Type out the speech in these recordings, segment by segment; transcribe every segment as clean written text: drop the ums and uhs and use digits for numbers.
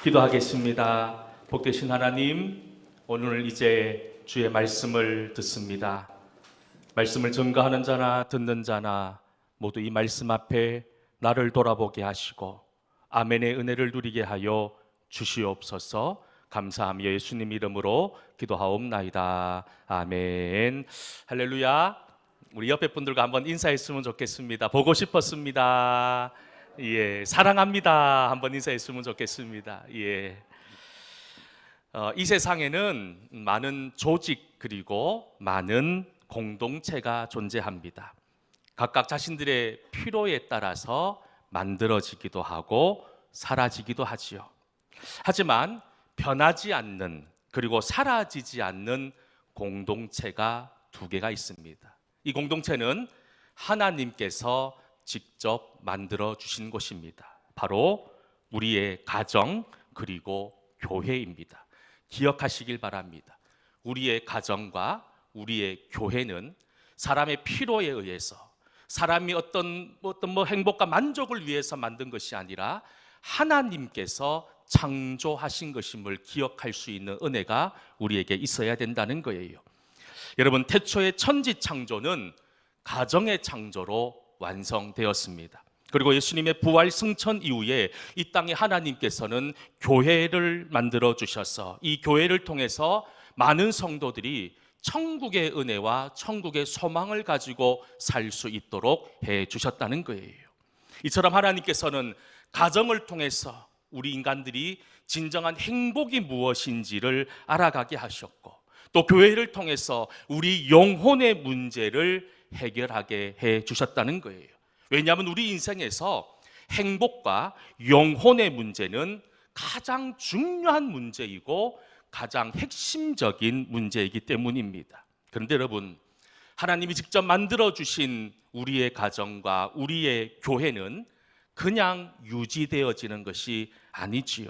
기도하겠습니다. 복되신 하나님, 오늘 이제 주의 말씀을 듣습니다. 말씀을 증거하는 자나 듣는 자나 모두 이 말씀 앞에 나를 돌아보게 하시고 아멘의 은혜를 누리게 하여 주시옵소서. 감사하며 예수님 이름으로 기도하옵나이다. 아멘. 할렐루야. 우리 옆에 분들과 한번 인사했으면 좋겠습니다. 보고 싶었습니다. 예, 사랑합니다. 한번 인사했으면 좋겠습니다. 예. 이 세상에는 많은 조직 그리고 많은 공동체가 존재합니다. 각각 자신들의 필요에 따라서 만들어지기도 하고 사라지기도 하지요. 하지만 변하지 않는 그리고 사라지지 않는 공동체가 두 개가 있습니다. 이 공동체는 하나님께서 직접 만들어 주신 곳입니다. 바로 우리의 가정 그리고 교회입니다. 기억하시길 바랍니다. 우리의 가정과 우리의 교회는 사람의 필요에 의해서 사람이 어떤 행복과 만족을 위해서 만든 것이 아니라 하나님께서 창조하신 것임을 기억할 수 있는 은혜가 우리에게 있어야 된다는 거예요. 여러분, 태초의 천지 창조는 가정의 창조로 완성되었습니다. 그리고 예수님의 부활 승천 이후에 이 땅에 하나님께서는 교회를 만들어 주셔서 이 교회를 통해서 많은 성도들이 천국의 은혜와 천국의 소망을 가지고 살 수 있도록 해 주셨다는 거예요. 이처럼 하나님께서는 가정을 통해서 우리 인간들이 진정한 행복이 무엇인지를 알아가게 하셨고, 또 교회를 통해서 우리 영혼의 문제를 해결하게 해 주셨다는 거예요. 왜냐하면 우리 인생에서 행복과 영혼의 문제는 가장 중요한 문제이고 가장 핵심적인 문제이기 때문입니다. 그런데 여러분, 하나님이 직접 만들어주신 우리의 가정과 우리의 교회는 그냥 유지되어지는 것이 아니지요.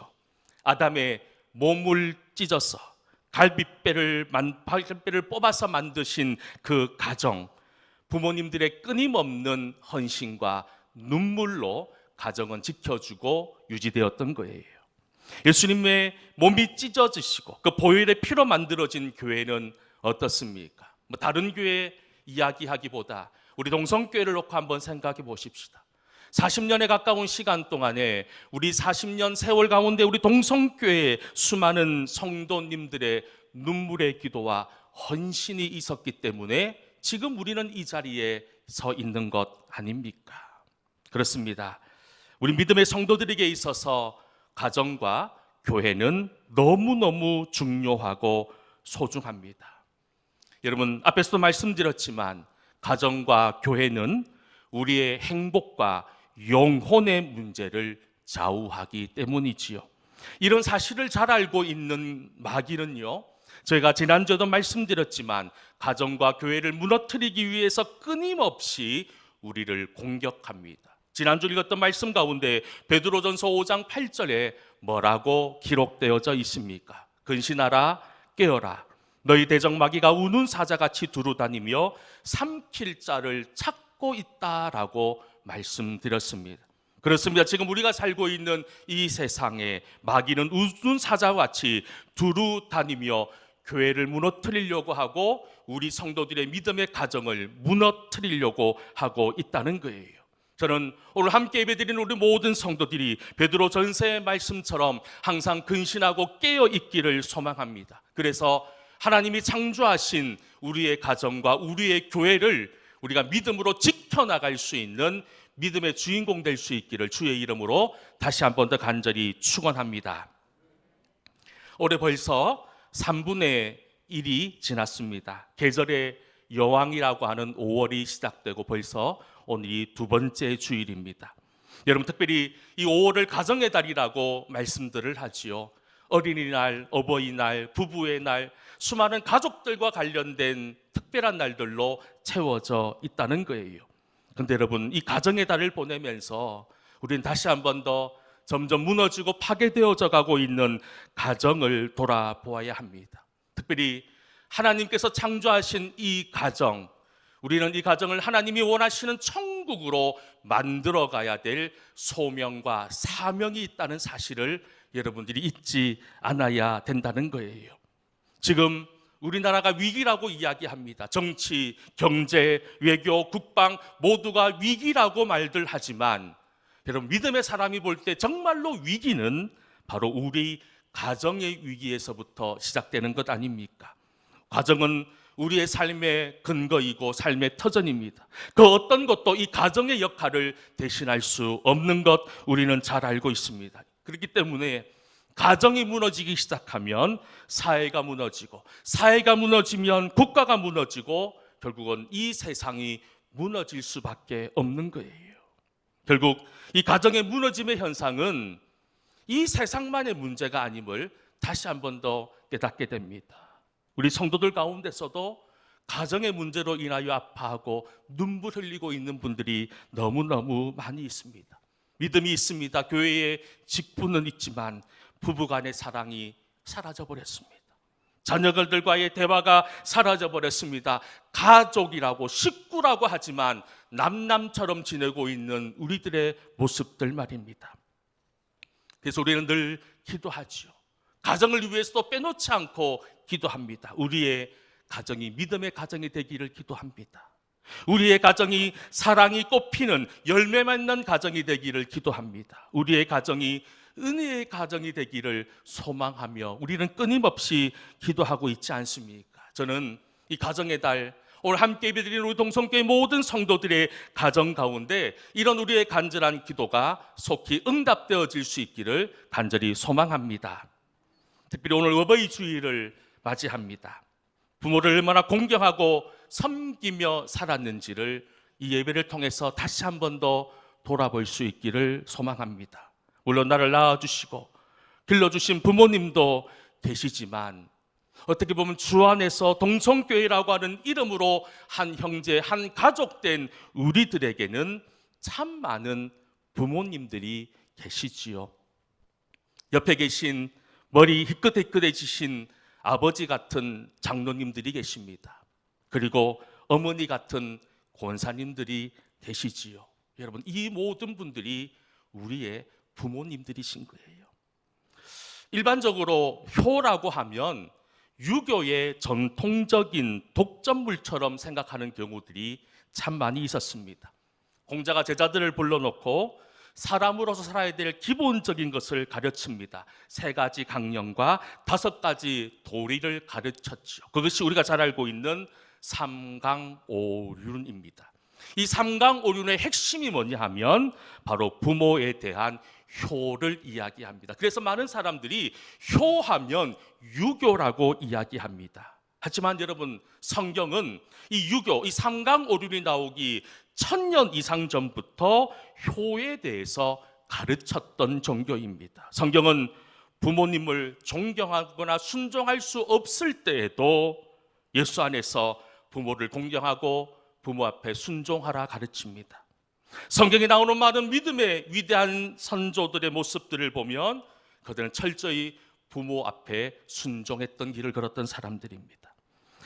아담의 몸을 찢어서 갈비뼈를 뽑아서 만드신 그 가정, 부모님들의 끊임없는 헌신과 눈물로 가정은 지켜주고 유지되었던 거예요. 예수님의 몸이 찢어지시고 그 보혈의 피로 만들어진 교회는 어떻습니까? 다른 교회 이야기하기보다 우리 동성교회를 놓고 한번 생각해 보십시다. 40년에 가까운 시간 동안에 우리 40년 세월 가운데 우리 동성교회의 수많은 성도님들의 눈물의 기도와 헌신이 있었기 때문에 지금 우리는 이 자리에 서 있는 것 아닙니까? 그렇습니다. 우리 믿음의 성도들에게 있어서 가정과 교회는 너무너무 중요하고 소중합니다. 여러분, 앞에서도 말씀드렸지만 가정과 교회는 우리의 행복과 영혼의 문제를 좌우하기 때문이지요. 이런 사실을 잘 알고 있는 마귀는요, 저희가 지난주에도 말씀드렸지만 가정과 교회를 무너뜨리기 위해서 끊임없이 우리를 공격합니다. 지난주 읽었던 말씀 가운데 베드로전서 5장 8절에 뭐라고 기록되어져 있습니까? 근신하라, 깨어라. 너희 대적마귀가 우는 사자같이 두루다니며 삼킬 자를 찾고 있다라고 말씀드렸습니다. 그렇습니다. 지금 우리가 살고 있는 이 세상에 마귀는 우는 사자와 같이 두루다니며 교회를 무너뜨리려고 하고 우리 성도들의 믿음의 가정을 무너뜨리려고 하고 있다는 거예요. 저는 오늘 함께 예배드리는 우리 모든 성도들이 베드로 전서의 말씀처럼 항상 근신하고 깨어 있기를 소망합니다. 그래서 하나님이 창조하신 우리의 가정과 우리의 교회를 우리가 믿음으로 지켜나갈 수 있는 믿음의 주인공 될 수 있기를 주의 이름으로 다시 한 번 더 간절히 축원합니다. 올해 벌써 3분의 1이 지났습니다. 계절의 여왕이라고 하는 5월이 시작되고 벌써 오늘이 두 번째 주일입니다. 여러분, 특별히 이 5월을 가정의 달이라고 말씀들을 하지요. 어린이날, 어버이날, 부부의 날, 수많은 가족들과 관련된 특별한 날들로 채워져 있다는 거예요. 그런데 여러분, 이 가정의 달을 보내면서 우리는 다시 한 번 더 점점 무너지고 파괴되어져 가고 있는 가정을 돌아보아야 합니다. 특별히 하나님께서 창조하신 이 가정, 우리는 이 가정을 하나님이 원하시는 천국 천국으로 만들어가야 될 소명과 사명이 있다는 사실을 여러분들이 잊지 않아야 된다는 거예요. 지금 우리나라가 위기라고 이야기합니다. 정치, 경제, 외교, 국방 모두가 위기라고 말들 하지만 여러분, 믿음의 사람이 볼 때 정말로 위기는 바로 우리 가정의 위기에서부터 시작되는 것 아닙니까? 가정은 우리의 삶의 근거이고 삶의 터전입니다. 그 어떤 것도 이 가정의 역할을 대신할 수 없는 것 우리는 잘 알고 있습니다. 그렇기 때문에 가정이 무너지기 시작하면 사회가 무너지고, 사회가 무너지면 국가가 무너지고, 결국은 이 세상이 무너질 수밖에 없는 거예요. 결국 이 가정의 무너짐의 현상은 이 세상만의 문제가 아님을 다시 한 번 더 깨닫게 됩니다. 우리 성도들 가운데서도 가정의 문제로 인하여 아파하고 눈물 흘리고 있는 분들이 너무너무 많이 있습니다. 믿음이 있습니다. 교회에 직분은 있지만 부부간의 사랑이 사라져버렸습니다. 자녀들과의 대화가 사라져버렸습니다. 가족이라고 식구라고 하지만 남남처럼 지내고 있는 우리들의 모습들 말입니다. 그래서 우리는 늘 기도하지요. 가정을 위해서도 빼놓지 않고 기도합니다. 우리의 가정이 믿음의 가정이 되기를 기도합니다. 우리의 가정이 사랑이 꽃피는 열매 맺는 가정이 되기를 기도합니다. 우리의 가정이 은혜의 가정이 되기를 소망하며 우리는 끊임없이 기도하고 있지 않습니까? 저는 이 가정의 달, 오늘 함께 예배드리는 우리 동성교회 모든 성도들의 가정 가운데 이런 우리의 간절한 기도가 속히 응답되어질 수 있기를 간절히 소망합니다. 특별히 오늘 어버이 주일을 맞이합니다. 부모를 얼마나 공경하고 섬기며 살았는지를 이 예배를 통해서 다시 한 번 더 돌아볼 수 있기를 소망합니다. 물론 나를 낳아주시고 길러주신 부모님도 계시지만 어떻게 보면 주 안에서 동성교회라고 하는 이름으로 한 형제, 한 가족된 우리들에게는 참 많은 부모님들이 계시지요. 옆에 계신 머리 희끗희끗해지신 아버지 같은 장로님들이 계십니다. 그리고 어머니 같은 권사님들이 계시지요. 여러분, 이 모든 분들이 우리의 부모님들이신 거예요. 일반적으로 효라고 하면 유교의 전통적인 독점물처럼 생각하는 경우들이 참 많이 있었습니다. 공자가 제자들을 불러놓고 사람으로서 살아야 될 기본적인 것을 가르칩니다. 3가지 강령과 5가지 도리를 가르쳤죠. 그것이 우리가 잘 알고 있는 삼강오륜입니다. 이 삼강오륜의 핵심이 뭐냐 하면 바로 부모에 대한 효를 이야기합니다. 그래서 많은 사람들이 효하면 유교라고 이야기합니다. 하지만 여러분, 성경은 이 유교, 이 삼강오륜이 나오기 1000년 이상 전부터 효에 대해서 가르쳤던 종교입니다. 성경은 부모님을 존경하거나 순종할 수 없을 때에도 예수 안에서 부모를 공경하고 부모 앞에 순종하라 가르칩니다. 성경에 나오는 많은 믿음의 위대한 선조들의 모습들을 보면 그들은 철저히 부모 앞에 순종했던 길을 걸었던 사람들입니다.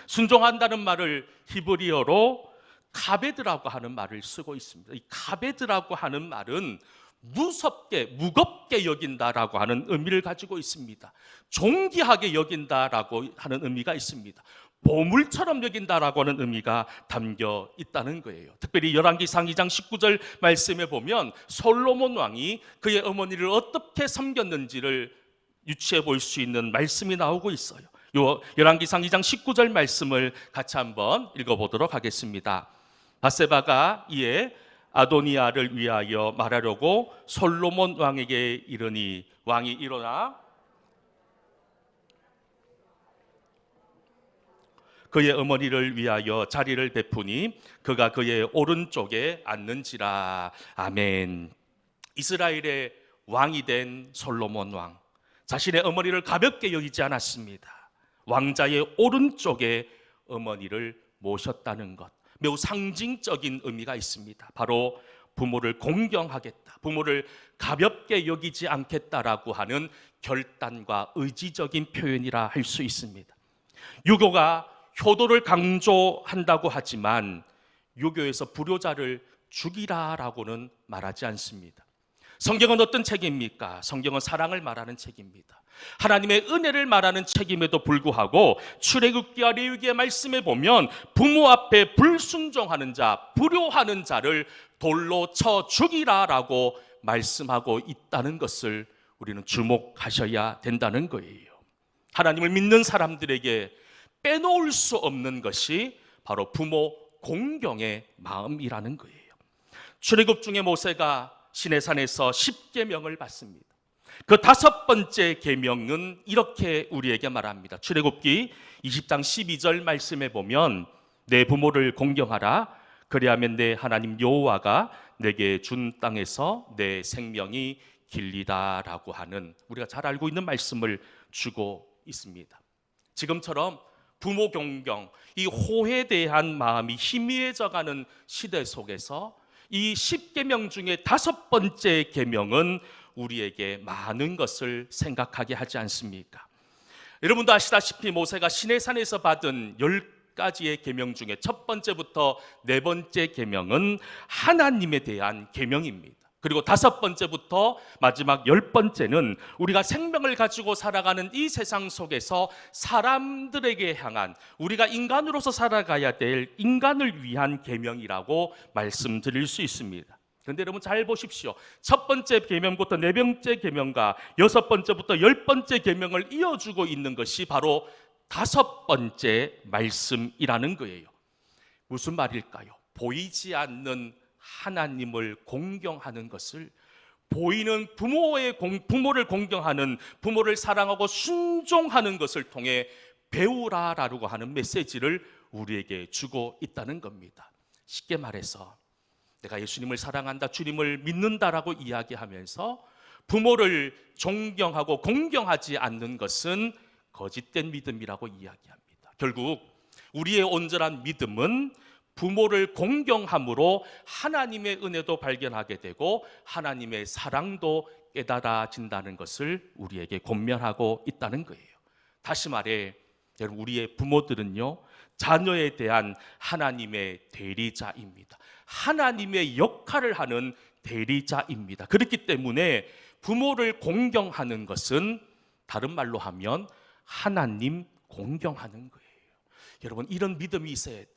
순종한다는 말을 히브리어로 카베드라고 하는 말을 쓰고 있습니다. 이 카베드라고 하는 말은 무겁게 여긴다라고 하는 의미를 가지고 있습니다. 존귀하게 여긴다라고 하는 의미가 있습니다. 보물처럼 여긴다라고 하는 의미가 담겨 있다는 거예요. 특별히 열왕기상 2장 19절 말씀에 보면 솔로몬 왕이 그의 어머니를 어떻게 섬겼는지를 유추해 볼 수 있는 말씀이 나오고 있어요. 열왕기상 2장 19절 말씀을 같이 한번 읽어보도록 하겠습니다. 밧세바가 이에 아도니아를 위하여 말하려고 솔로몬 왕에게 이르니 왕이 일어나 그의 어머니를 위하여 자리를 베푸니 그가 그의 오른쪽에 앉는지라. 아멘. 이스라엘의 왕이 된 솔로몬 왕, 자신의 어머니를 가볍게 여기지 않았습니다. 왕자의 오른쪽에 어머니를 모셨다는 것, 매우 상징적인 의미가 있습니다. 바로 부모를 공경하겠다, 부모를 가볍게 여기지 않겠다라고 하는 결단과 의지적인 표현이라 할 수 있습니다. 유교가 효도를 강조한다고 하지만 유교에서 불효자를 죽이라라고는 말하지 않습니다. 성경은 어떤 책입니까? 성경은 사랑을 말하는 책입니다. 하나님의 은혜를 말하는 책임에도 불구하고 출애굽기와 레위기의 말씀에 보면 부모 앞에 불순종하는 자, 불효하는 자를 돌로 쳐 죽이라라고 말씀하고 있다는 것을 우리는 주목하셔야 된다는 거예요. 하나님을 믿는 사람들에게 빼놓을 수 없는 것이 바로 부모 공경의 마음이라는 거예요. 출애굽 중에 모세가 시내산에서 10계명을 받습니다. 그 5번째 계명은 이렇게 우리에게 말합니다. 출애굽기 20장 12절 말씀에 보면 내 부모를 공경하라. 그리하면 내 하나님 여호와가 내게 준 땅에서 내 생명이 길리다라고 하는, 우리가 잘 알고 있는 말씀을 주고 있습니다. 지금처럼 부모 공경, 이 호에 대한 마음이 희미해져가는 시대 속에서 이 10계명 중에 5번째 계명은 우리에게 많은 것을 생각하게 하지 않습니까? 여러분도 아시다시피 모세가 시내산에서 받은 10가지의 계명 중에 첫 번째부터 네 번째 계명은 하나님에 대한 계명입니다. 그리고 5번째부터 마지막 10번째는 우리가 생명을 가지고 살아가는 이 세상 속에서 사람들에게 향한, 우리가 인간으로서 살아가야 될 인간을 위한 계명이라고 말씀드릴 수 있습니다. 그런데 여러분 잘 보십시오. 첫 번째 계명부터 네 번째 계명과 6번째부터 10번째 계명을 이어주고 있는 것이 바로 5번째 말씀이라는 거예요. 무슨 말일까요? 보이지 않는 하나님을 공경하는 것을, 보이는 부모를 공경하는, 부모를 사랑하고 순종하는 것을 통해 배우라라고 하는 메시지를 우리에게 주고 있다는 겁니다. 쉽게 말해서 내가 예수님을 사랑한다, 주님을 믿는다라고 이야기하면서 부모를 존경하고 공경하지 않는 것은 거짓된 믿음이라고 이야기합니다. 결국 우리의 온전한 믿음은 부모를 공경함으로 하나님의 은혜도 발견하게 되고 하나님의 사랑도 깨달아진다는 것을 우리에게 권면하고 있다는 거예요. 다시 말해 여러분, 우리의 부모들은요, 자녀에 대한 하나님의 대리자입니다. 하나님의 역할을 하는 대리자입니다. 그렇기 때문에 부모를 공경하는 것은 다른 말로 하면 하나님 공경하는 거예요. 여러분, 이런 믿음이 있어야 돼요.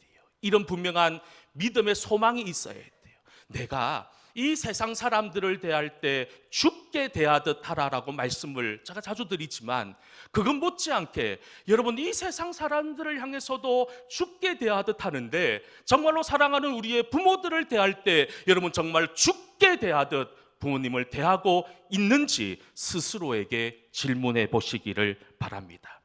이런 분명한 믿음의 소망이 있어야 돼요. 내가 이 세상 사람들을 대할 때 죽게 대하듯 하라라고 말씀을 제가 자주 드리지만, 그건 못지않게 여러분 이 세상 사람들을 향해서도 죽게 대하듯 하는데, 정말로 사랑하는 우리의 부모들을 대할 때 여러분 정말 죽게 대하듯 부모님을 대하고 있는지 스스로에게 질문해 보시기를 바랍니다.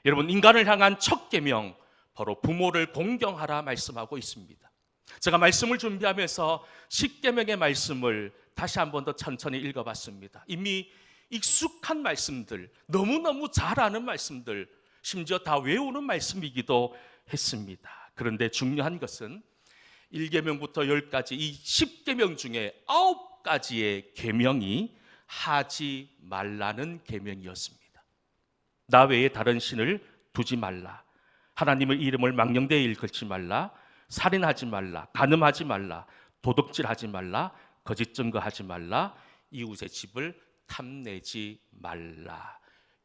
여러분, 인간을 향한 첫 계명, 바로 부모를 공경하라 말씀하고 있습니다. 제가 말씀을 준비하면서 10계명의 말씀을 다시 한 번 더 천천히 읽어봤습니다. 이미 익숙한 말씀들, 너무너무 잘 아는 말씀들, 심지어 다 외우는 말씀이기도 했습니다. 그런데 중요한 것은 1계명부터 10까지 이 10계명 중에 9가지의 계명이 하지 말라는 계명이었습니다. 나 외에 다른 신을 두지 말라, 하나님의 이름을 망령되이 일컫지 말라, 살인하지 말라, 간음하지 말라, 도둑질하지 말라, 거짓 증거하지 말라, 이웃의 집을 탐내지 말라.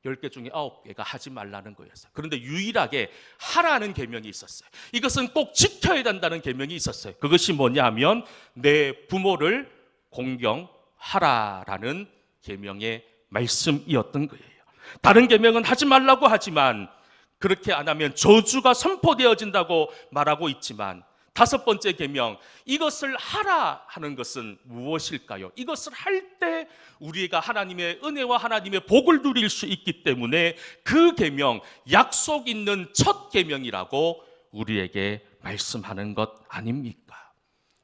10개 중에 9개가 하지 말라는 거였어요. 그런데 유일하게 하라는 계명이 있었어요. 이것은 꼭 지켜야 된다는 계명이 있었어요. 그것이 뭐냐면 내 부모를 공경하라라는 계명의 말씀이었던 거예요. 다른 계명은 하지 말라고 하지만 그렇게 안 하면 저주가 선포되어진다고 말하고 있지만, 5번째 계명, 이것을 하라 하는 것은 무엇일까요? 이것을 할 때 우리가 하나님의 은혜와 하나님의 복을 누릴 수 있기 때문에 그 계명, 약속 있는 첫 계명이라고 우리에게 말씀하는 것 아닙니까?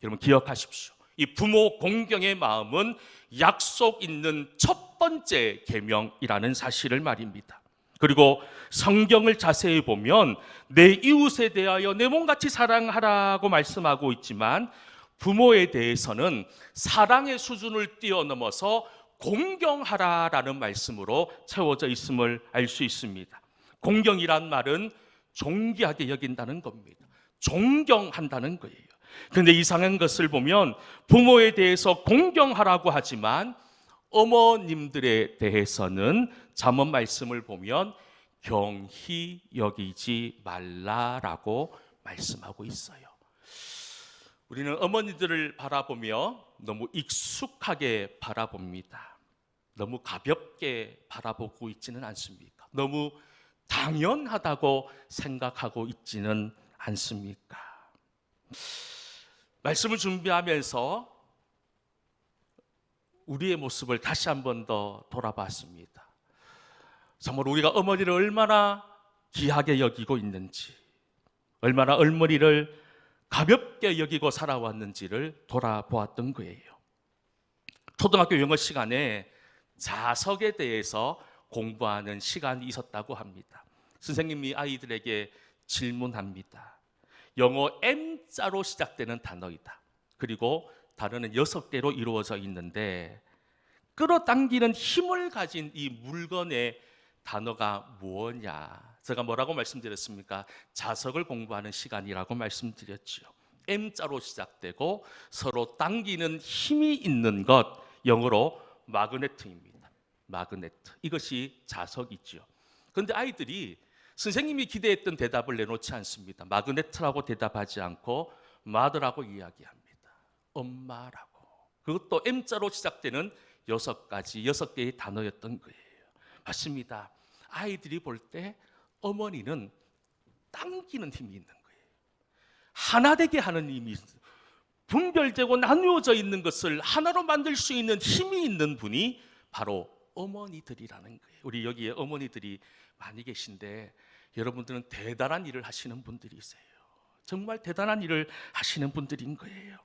여러분 기억하십시오. 이 부모 공경의 마음은 약속 있는 첫 번째 계명이라는 사실을 말입니다. 그리고 성경을 자세히 보면 내 이웃에 대하여 내 몸같이 사랑하라고 말씀하고 있지만, 부모에 대해서는 사랑의 수준을 뛰어넘어서 공경하라라는 말씀으로 채워져 있음을 알 수 있습니다. 공경이란 말은 존귀하게 여긴다는 겁니다. 존경한다는 거예요. 그런데 이상한 것을 보면 부모에 대해서 공경하라고 하지만 어머님들에 대해서는 잠언 말씀을 보면 경히 여기지 말라라고 말씀하고 있어요. 우리는 어머니들을 바라보며 너무 익숙하게 바라봅니다. 너무 가볍게 바라보고 있지는 않습니까? 너무 당연하다고 생각하고 있지는 않습니까? 말씀을 준비하면서 우리의 모습을 다시 한 번 더 돌아봤습니다. 정말 우리가 어머니를 얼마나 귀하게 여기고 있는지, 얼마나 어머니를 가볍게 여기고 살아왔는지를 돌아보았던 거예요. 초등학교 영어 시간에 자석에 대해서 공부하는 시간이 있었다고 합니다. 선생님이 아이들에게 질문합니다. 영어 M자로 시작되는 단어이다. 그리고 단어는 6개로 이루어져 있는데 끌어당기는 힘을 가진 이 물건의 단어가 무엇냐? 제가 뭐라고 말씀드렸습니까? 자석을 공부하는 시간이라고 말씀드렸죠. M자로 시작되고 서로 당기는 힘이 있는 것, 영어로 마그네트입니다. 마그네트. 이것이 자석이죠. 그런데 아이들이 선생님이 기대했던 대답을 내놓지 않습니다. 마그네트라고 대답하지 않고 mother라고 이야기합니다. 엄마라고. 그것도 M자로 시작되는 6개의 단어였던 거예요. 맞습니다. 아이들이 볼 때 어머니는 당기는 힘이 있는 거예요. 하나 되게 하는 힘이 있어요. 분별되고 나누어져 있는 것을 하나로 만들 수 있는 힘이 있는 분이 바로 어머니들이라는 거예요. 우리 여기에 어머니들이 많이 계신데 여러분들은 대단한 일을 하시는 분들이세요. 정말 대단한 일을 하시는 분들인 거예요.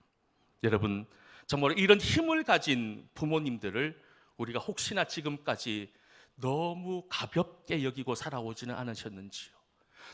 여러분, 정말 이런 힘을 가진 부모님들을 우리가 혹시나 지금까지 너무 가볍게 여기고 살아오지는 않으셨는지요?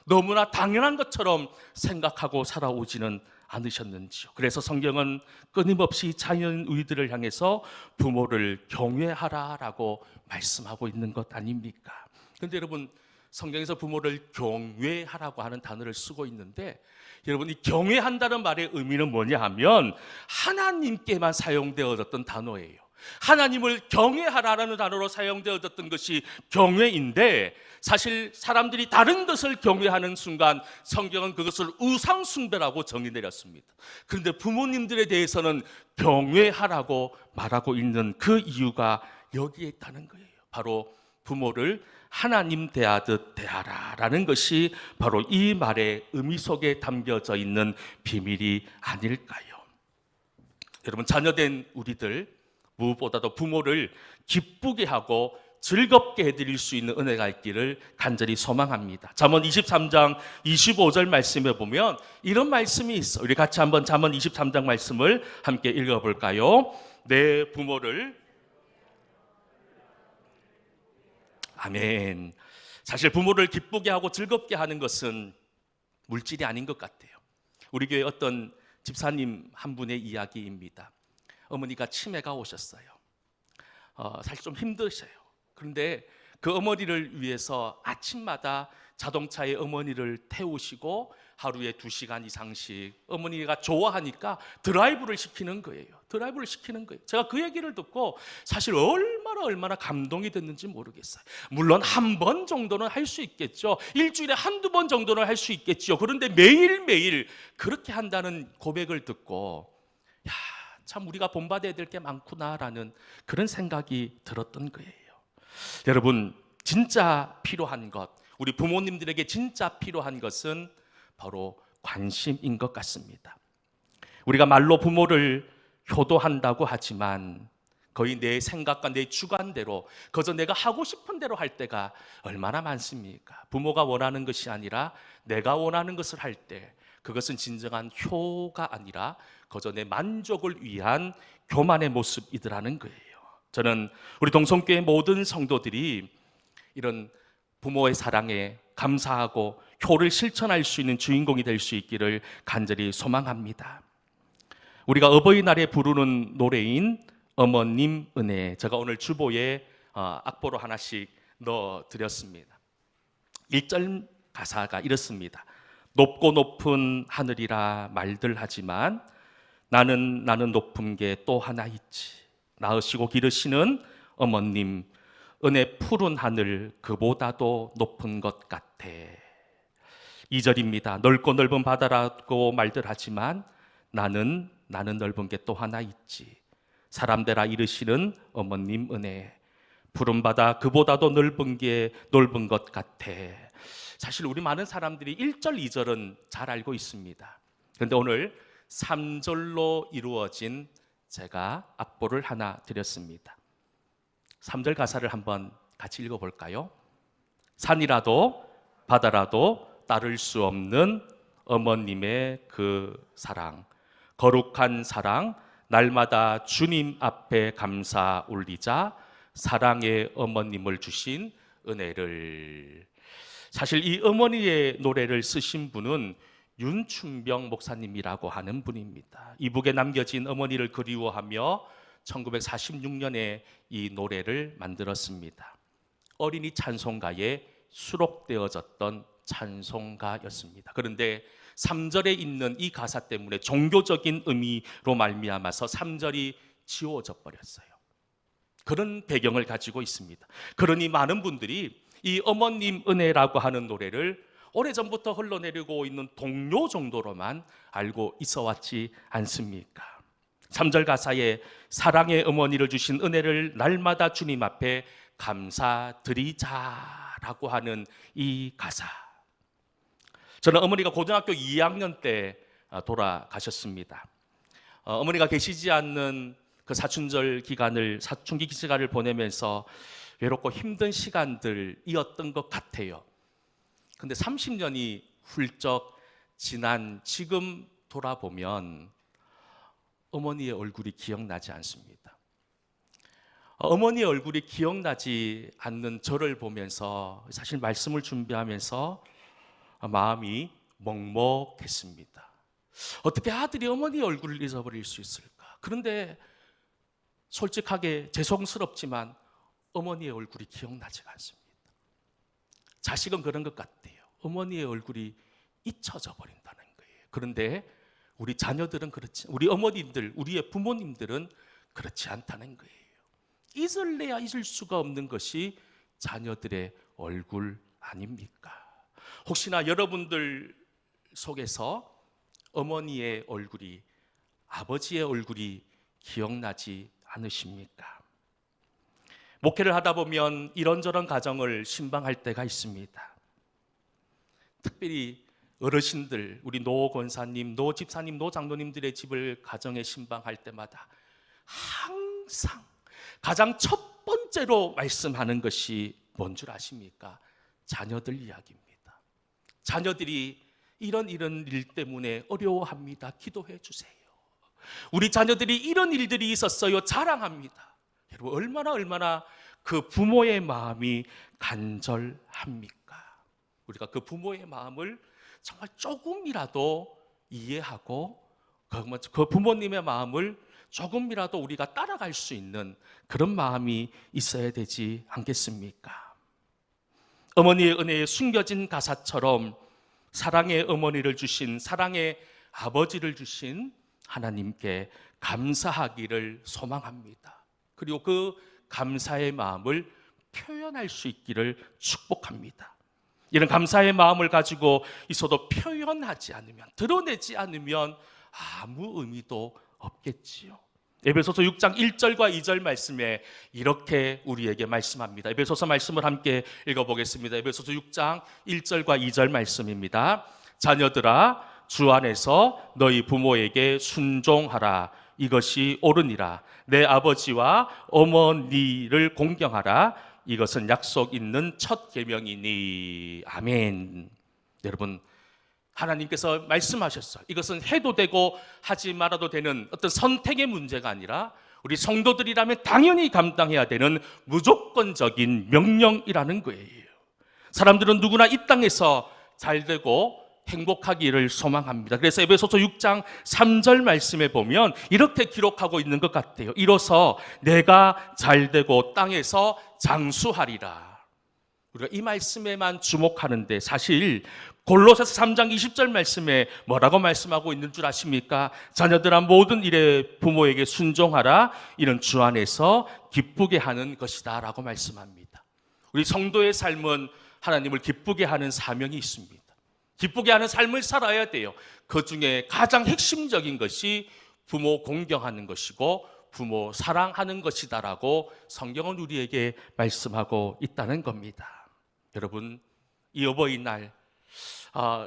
너무나 당연한 것처럼 생각하고 살아오지는 않으셨는지요? 그래서 성경은 끊임없이 자연의들을 향해서 부모를 경외하라라고 말씀하고 있는 것 아닙니까? 그런데 여러분, 성경에서 부모를 경외하라고 하는 단어를 쓰고 있는데 여러분, 이 경외한다는 말의 의미는 뭐냐 하면 하나님께만 사용되어졌던 단어예요. 하나님을 경외하라라는 단어로 사용되어졌던 것이 경외인데 사실 사람들이 다른 것을 경외하는 순간 성경은 그것을 우상숭배라고 정의 내렸습니다. 그런데 부모님들에 대해서는 경외하라고 말하고 있는 그 이유가 여기에 있다는 거예요. 바로 부모를 하나님 대하듯 대하라라는 것이 바로 이 말의 의미 속에 담겨져 있는 비밀이 아닐까요? 여러분, 자녀된 우리들 무엇보다도 부모를 기쁘게 하고 즐겁게 해드릴 수 있는 은혜가 있기를 간절히 소망합니다. 잠언 23장 25절 말씀에 보면 이런 말씀이 있어. 우리 같이 한번 잠언 23장 말씀을 함께 읽어볼까요? 내 부모를 아멘. 사실 부모를 기쁘게 하고 즐겁게 하는 것은 물질이 아닌 것 같아요. 우리 교회 어떤 집사님 한 분의 이야기입니다. 어머니가 치매가 오셨어요. 사실 좀 힘드셔요. 그런데 그 어머니를 위해서 아침마다 자동차에 어머니를 태우시고 하루에 2시간 이상씩 어머니가 좋아하니까 드라이브를 시키는 거예요. 드라이브를 시키는 거예요. 제가 그 얘기를 듣고 사실 얼마나 감동이 됐는지 모르겠어요. 물론 한 번 정도는 할 수 있겠죠. 일주일에 한두 번 정도는 할 수 있겠죠. 그런데 매일매일 그렇게 한다는 고백을 듣고 야, 참 우리가 본받아야 될 게 많구나라는 그런 생각이 들었던 거예요. 여러분, 진짜 필요한 것, 우리 부모님들에게 진짜 필요한 것은 바로 관심인 것 같습니다. 우리가 말로 부모를 효도한다고 하지만 거의 내 생각과 내 주관대로 그저 내가 하고 싶은 대로 할 때가 얼마나 많습니까? 부모가 원하는 것이 아니라 내가 원하는 것을 할 때 그것은 진정한 효가 아니라 그저 내 만족을 위한 교만의 모습이더라는 거예요. 저는 우리 동성교회 모든 성도들이 이런 부모의 사랑에 감사하고 효를 실천할 수 있는 주인공이 될 수 있기를 간절히 소망합니다. 우리가 어버이날에 부르는 노래인 어머님 은혜, 제가 오늘 주보에 악보로 하나씩 넣어드렸습니다. 1절 가사가 이렇습니다. 높고 높은 하늘이라 말들 하지만 나는 높은 게 또 하나 있지. 낳으시고 기르시는 어머님, 은혜 푸른 하늘 그보다도 높은 것 같아. 2절입니다. 넓고 넓은 바다라고 말들 하지만 나는 넓은 게 또 하나 있지. 사람되라 이르시는 어머님 은혜, 푸른 바다 그보다도 넓은 것 같아. 사실 우리 많은 사람들이 1절, 2절은 잘 알고 있습니다. 그런데 오늘 3절로 이루어진 제가 악보를 하나 드렸습니다. 3절 가사를 한번 같이 읽어볼까요? 산이라도 바다라도 따를 수 없는 어머님의 그 사랑, 거룩한 사랑, 날마다 주님 앞에 감사 올리자. 사랑의 어머님을 주신 은혜를. 사실 이 어머니의 노래를 쓰신 분은 윤춘병 목사님이라고 하는 분입니다. 이북에 남겨진 어머니를 그리워하며 1946년에 이 노래를 만들었습니다. 어린이 찬송가에 수록되어졌던 찬송가였습니다. 그런데 3절에 있는 이 가사 때문에 종교적인 의미로 말미암아서 3절이 지워져 버렸어요. 그런 배경을 가지고 있습니다. 그러니 많은 분들이 이 어머님 은혜라고 하는 노래를 오래전부터 흘러내리고 있는 동요 정도로만 알고 있어 왔지 않습니까? 3절 가사에 사랑의 어머니를 주신 은혜를 날마다 주님 앞에 감사드리자라고 하는 이 가사. 저는 어머니가 고등학교 2학년 때 돌아가셨습니다. 어머니가 계시지 않는 그 사춘기 기간을 보내면서 외롭고 힘든 시간들이었던 것 같아요. 근데 30년이 훌쩍 지난 지금 돌아보면 어머니의 얼굴이 기억나지 않습니다. 어머니의 얼굴이 기억나지 않는 저를 보면서 사실 말씀을 준비하면서 마음이 먹먹했습니다. 어떻게 아들이 어머니의 얼굴을 잊어버릴 수 있을까? 그런데 솔직하게 죄송스럽지만 어머니의 얼굴이 기억나지가 않습니다. 자식은 그런 것 같아요. 어머니의 얼굴이 잊혀져 버린다는 거예요. 그런데 우리 자녀들은 그렇지, 우리 어머님들, 우리의 부모님들은 그렇지 않다는 거예요. 잊을래야 잊을 수가 없는 것이 자녀들의 얼굴 아닙니까? 혹시나 여러분들 속에서 어머니의 얼굴이, 아버지의 얼굴이 기억나지 않으십니까? 목회를 하다 보면 이런저런 가정을 신방할 때가 있습니다. 특별히 어르신들, 우리 노 권사님, 노 집사님, 노 장로님들의 집을 가정에 신방할 때마다 항상 가장 첫 번째로 말씀하는 것이 뭔 줄 아십니까? 자녀들 이야기입니다. 자녀들이 이런 일 때문에 어려워합니다. 기도해 주세요. 우리 자녀들이 이런 일들이 있었어요. 자랑합니다. 여러분 얼마나 그 부모의 마음이 간절합니까? 우리가 그 부모의 마음을 정말 조금이라도 이해하고 그 부모님의 마음을 조금이라도 우리가 따라갈 수 있는 그런 마음이 있어야 되지 않겠습니까? 어머니의 은혜에 숨겨진 가사처럼 사랑의 어머니를 주신, 사랑의 아버지를 주신 하나님께 감사하기를 소망합니다. 그리고 그 감사의 마음을 표현할 수 있기를 축복합니다. 이런 감사의 마음을 가지고 있어도 표현하지 않으면, 드러내지 않으면 아무 의미도 없겠지요. 에베소서 6장 1절과 2절 말씀에 이렇게 우리에게 말씀합니다. 에베소서 말씀을 함께 읽어보겠습니다. 에베소서 6장 1절과 2절 말씀입니다. 자녀들아, 주 안에서 너희 부모에게 순종하라. 이것이 옳으니라. 내 아버지와 어머니를 공경하라. 이것은 약속 있는 첫 계명이니. 아멘. 여러분, 하나님께서 말씀하셨어요. 이것은 해도 되고 하지 말아도 되는 어떤 선택의 문제가 아니라 우리 성도들이라면 당연히 감당해야 되는 무조건적인 명령이라는 거예요. 사람들은 누구나 이 땅에서 잘되고 행복하기를 소망합니다. 그래서 에베소서 6장 3절 말씀에 보면 이렇게 기록하고 있는 것 같아요. 이로써 내가 잘되고 땅에서 장수하리라. 우리가 이 말씀에만 주목하는데 사실 골로새서 3장 20절 말씀에 뭐라고 말씀하고 있는 줄 아십니까? 자녀들아 모든 일에 부모에게 순종하라. 이는 주 안에서 기쁘게 하는 것이다 라고 말씀합니다. 우리 성도의 삶은 하나님을 기쁘게 하는 사명이 있습니다. 기쁘게 하는 삶을 살아야 돼요. 그 중에 가장 핵심적인 것이 부모 공경하는 것이고 부모 사랑하는 것이다라고 성경은 우리에게 말씀하고 있다는 겁니다. 여러분, 이 어버이날,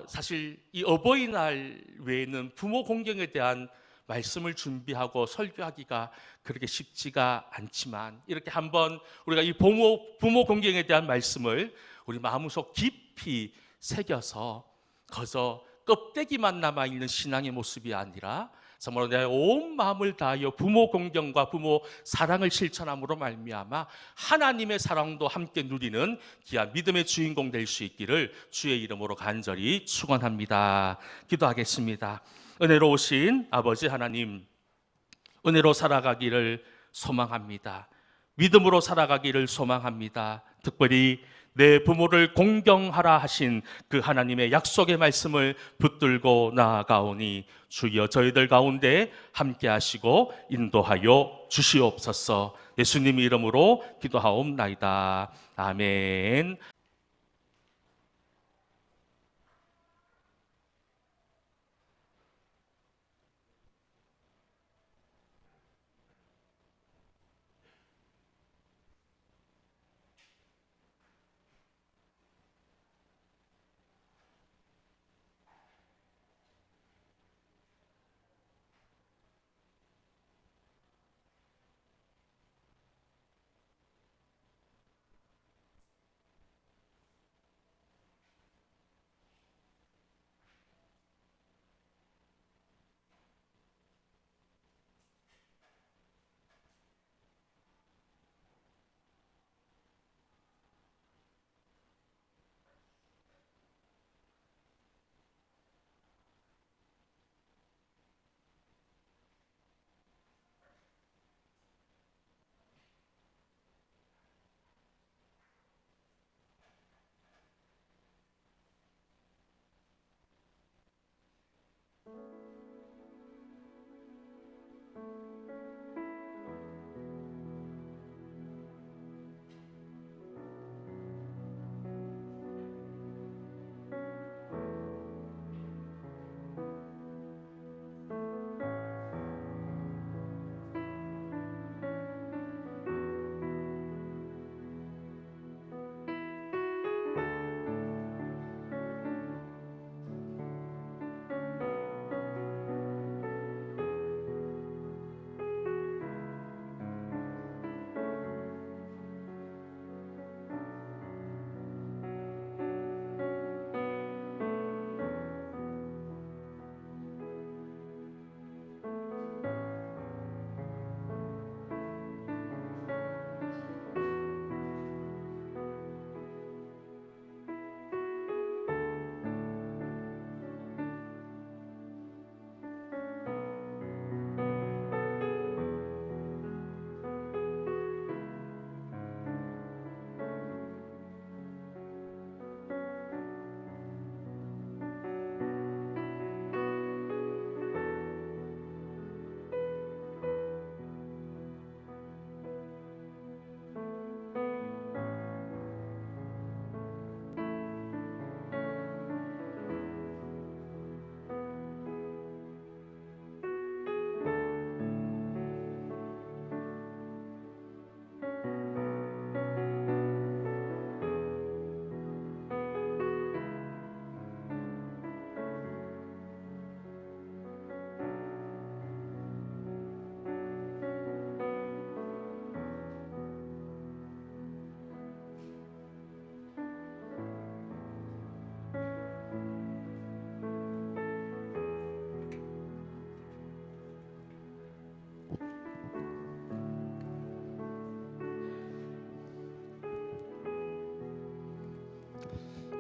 사실 이 어버이날 외에는 부모 공경에 대한 말씀을 준비하고 설교하기가 그렇게 쉽지가 않지만 이렇게 한번 우리가 이 부모 공경에 대한 말씀을 우리 마음속 깊이 새겨서 거저 껍데기만 남아있는 신앙의 모습이 아니라 정말로 내 온 마음을 다하여 부모 공경과 부모 사랑을 실천함으로 말미암아 하나님의 사랑도 함께 누리는 귀한 믿음의 주인공 될 수 있기를 주의 이름으로 간절히 축원합니다. 기도하겠습니다. 은혜로우신 아버지 하나님, 은혜로 살아가기를 소망합니다. 믿음으로 살아가기를 소망합니다. 특별히 내 부모를 공경하라 하신 그 하나님의 약속의 말씀을 붙들고 나아가오니 주여 저희들 가운데 함께 하시고 인도하여 주시옵소서. 예수님 이름으로 기도하옵나이다. 아멘.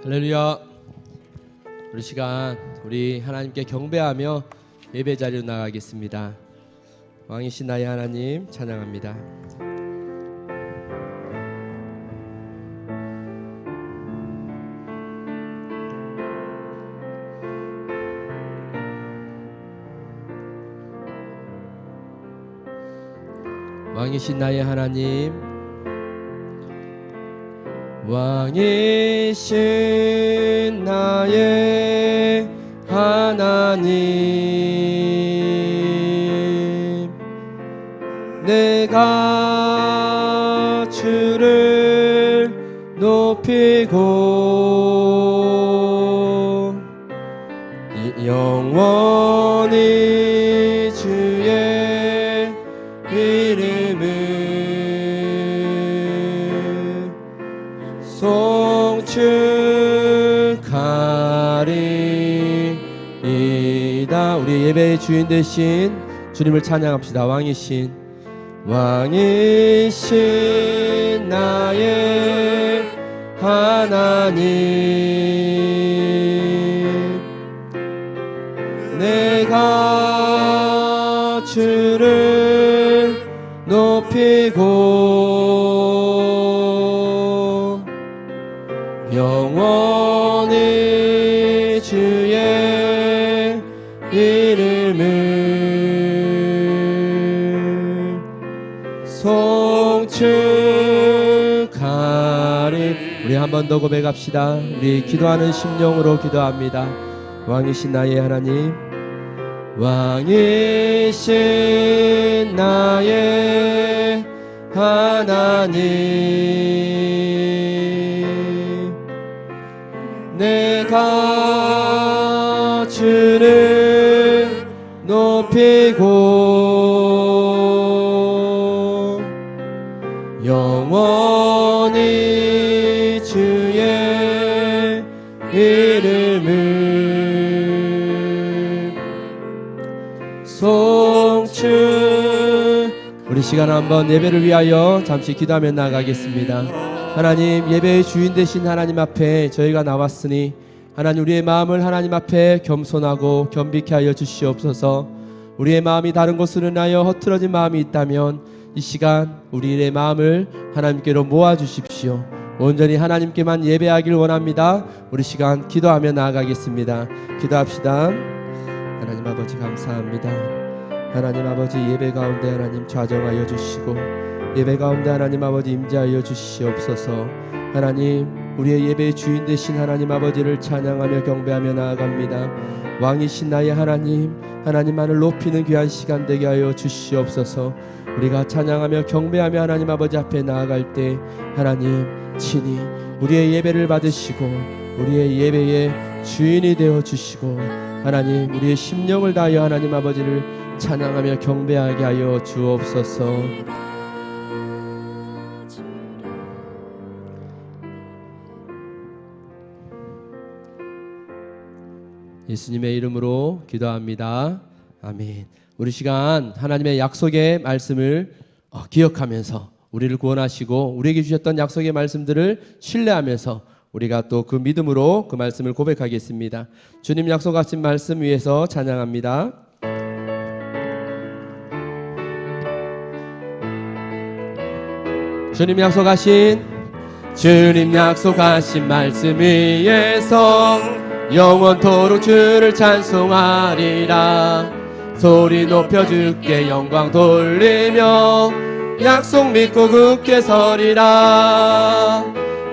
할렐루야. 우리 시간 우리 하나님께 경배하며 예배 자리로 나가겠습니다. 왕이신 나의 하나님 찬양합니다. 왕이신 나의 하나님, 왕이신 나의 하나님, 내가 주를 높이고 영원히 주의 이름을 송축하리이다. 우리 예배의 주인 되신 주님을 찬양합시다. 왕이신 나의 하나님, 내가 주를 높이고 영원히 주의 이름을 송축하리. 우리 한 번 더 고백합시다. 우리 기도하는 심령으로 기도합니다. 왕이신 나의 하나님, 왕이신 나의 하나님, 내가 주를 높이고 영원히 주의 이름을 송축. 우리 시간 한번 예배를 위하여 잠시 기도하며 나가겠습니다. 하나님, 예배의 주인 되신 하나님 앞에 저희가 나왔으니 하나님, 우리의 마음을 하나님 앞에 겸손하고 겸비케 하여 주시옵소서. 우리의 마음이 다른 곳으로 인하여 허틀어진 마음이 있다면 이 시간 우리의 마음을 하나님께로 모아 주십시오. 온전히 하나님께만 예배하길 원합니다. 우리 시간 기도하며 나아가겠습니다. 기도합시다. 하나님 아버지, 감사합니다. 하나님 아버지, 예배 가운데 하나님 좌정하여 주시고 예배 가운데 하나님 아버지 임재하여 주시옵소서. 하나님, 우리의 예배의 주인 되신 하나님 아버지를 찬양하며 경배하며 나아갑니다. 왕이신 나의 하나님, 하나님만을 높이는 귀한 시간 되게 하여 주시옵소서. 우리가 찬양하며 경배하며 하나님 아버지 앞에 나아갈 때 하나님 친히 우리의 예배를 받으시고 우리의 예배의 주인이 되어 주시고 하나님, 우리의 심령을 다하여 하나님 아버지를 찬양하며 경배하게 하여 주옵소서. 예수님의 이름으로 기도합니다. 아멘. 우리 시간 하나님의 약속의 말씀을 기억하면서 우리를 구원하시고 우리에게 주셨던 약속의 말씀들을 신뢰하면서 우리가 또 그 믿음으로 그 말씀을 고백하겠습니다. 주님 약속하신 말씀 위에서 찬양합니다. 주님 약속하신 말씀 위에서 영원토록 주를 찬송하리라. 소리 높여 주께 영광 돌리며 약속 믿고 굳게 서리라.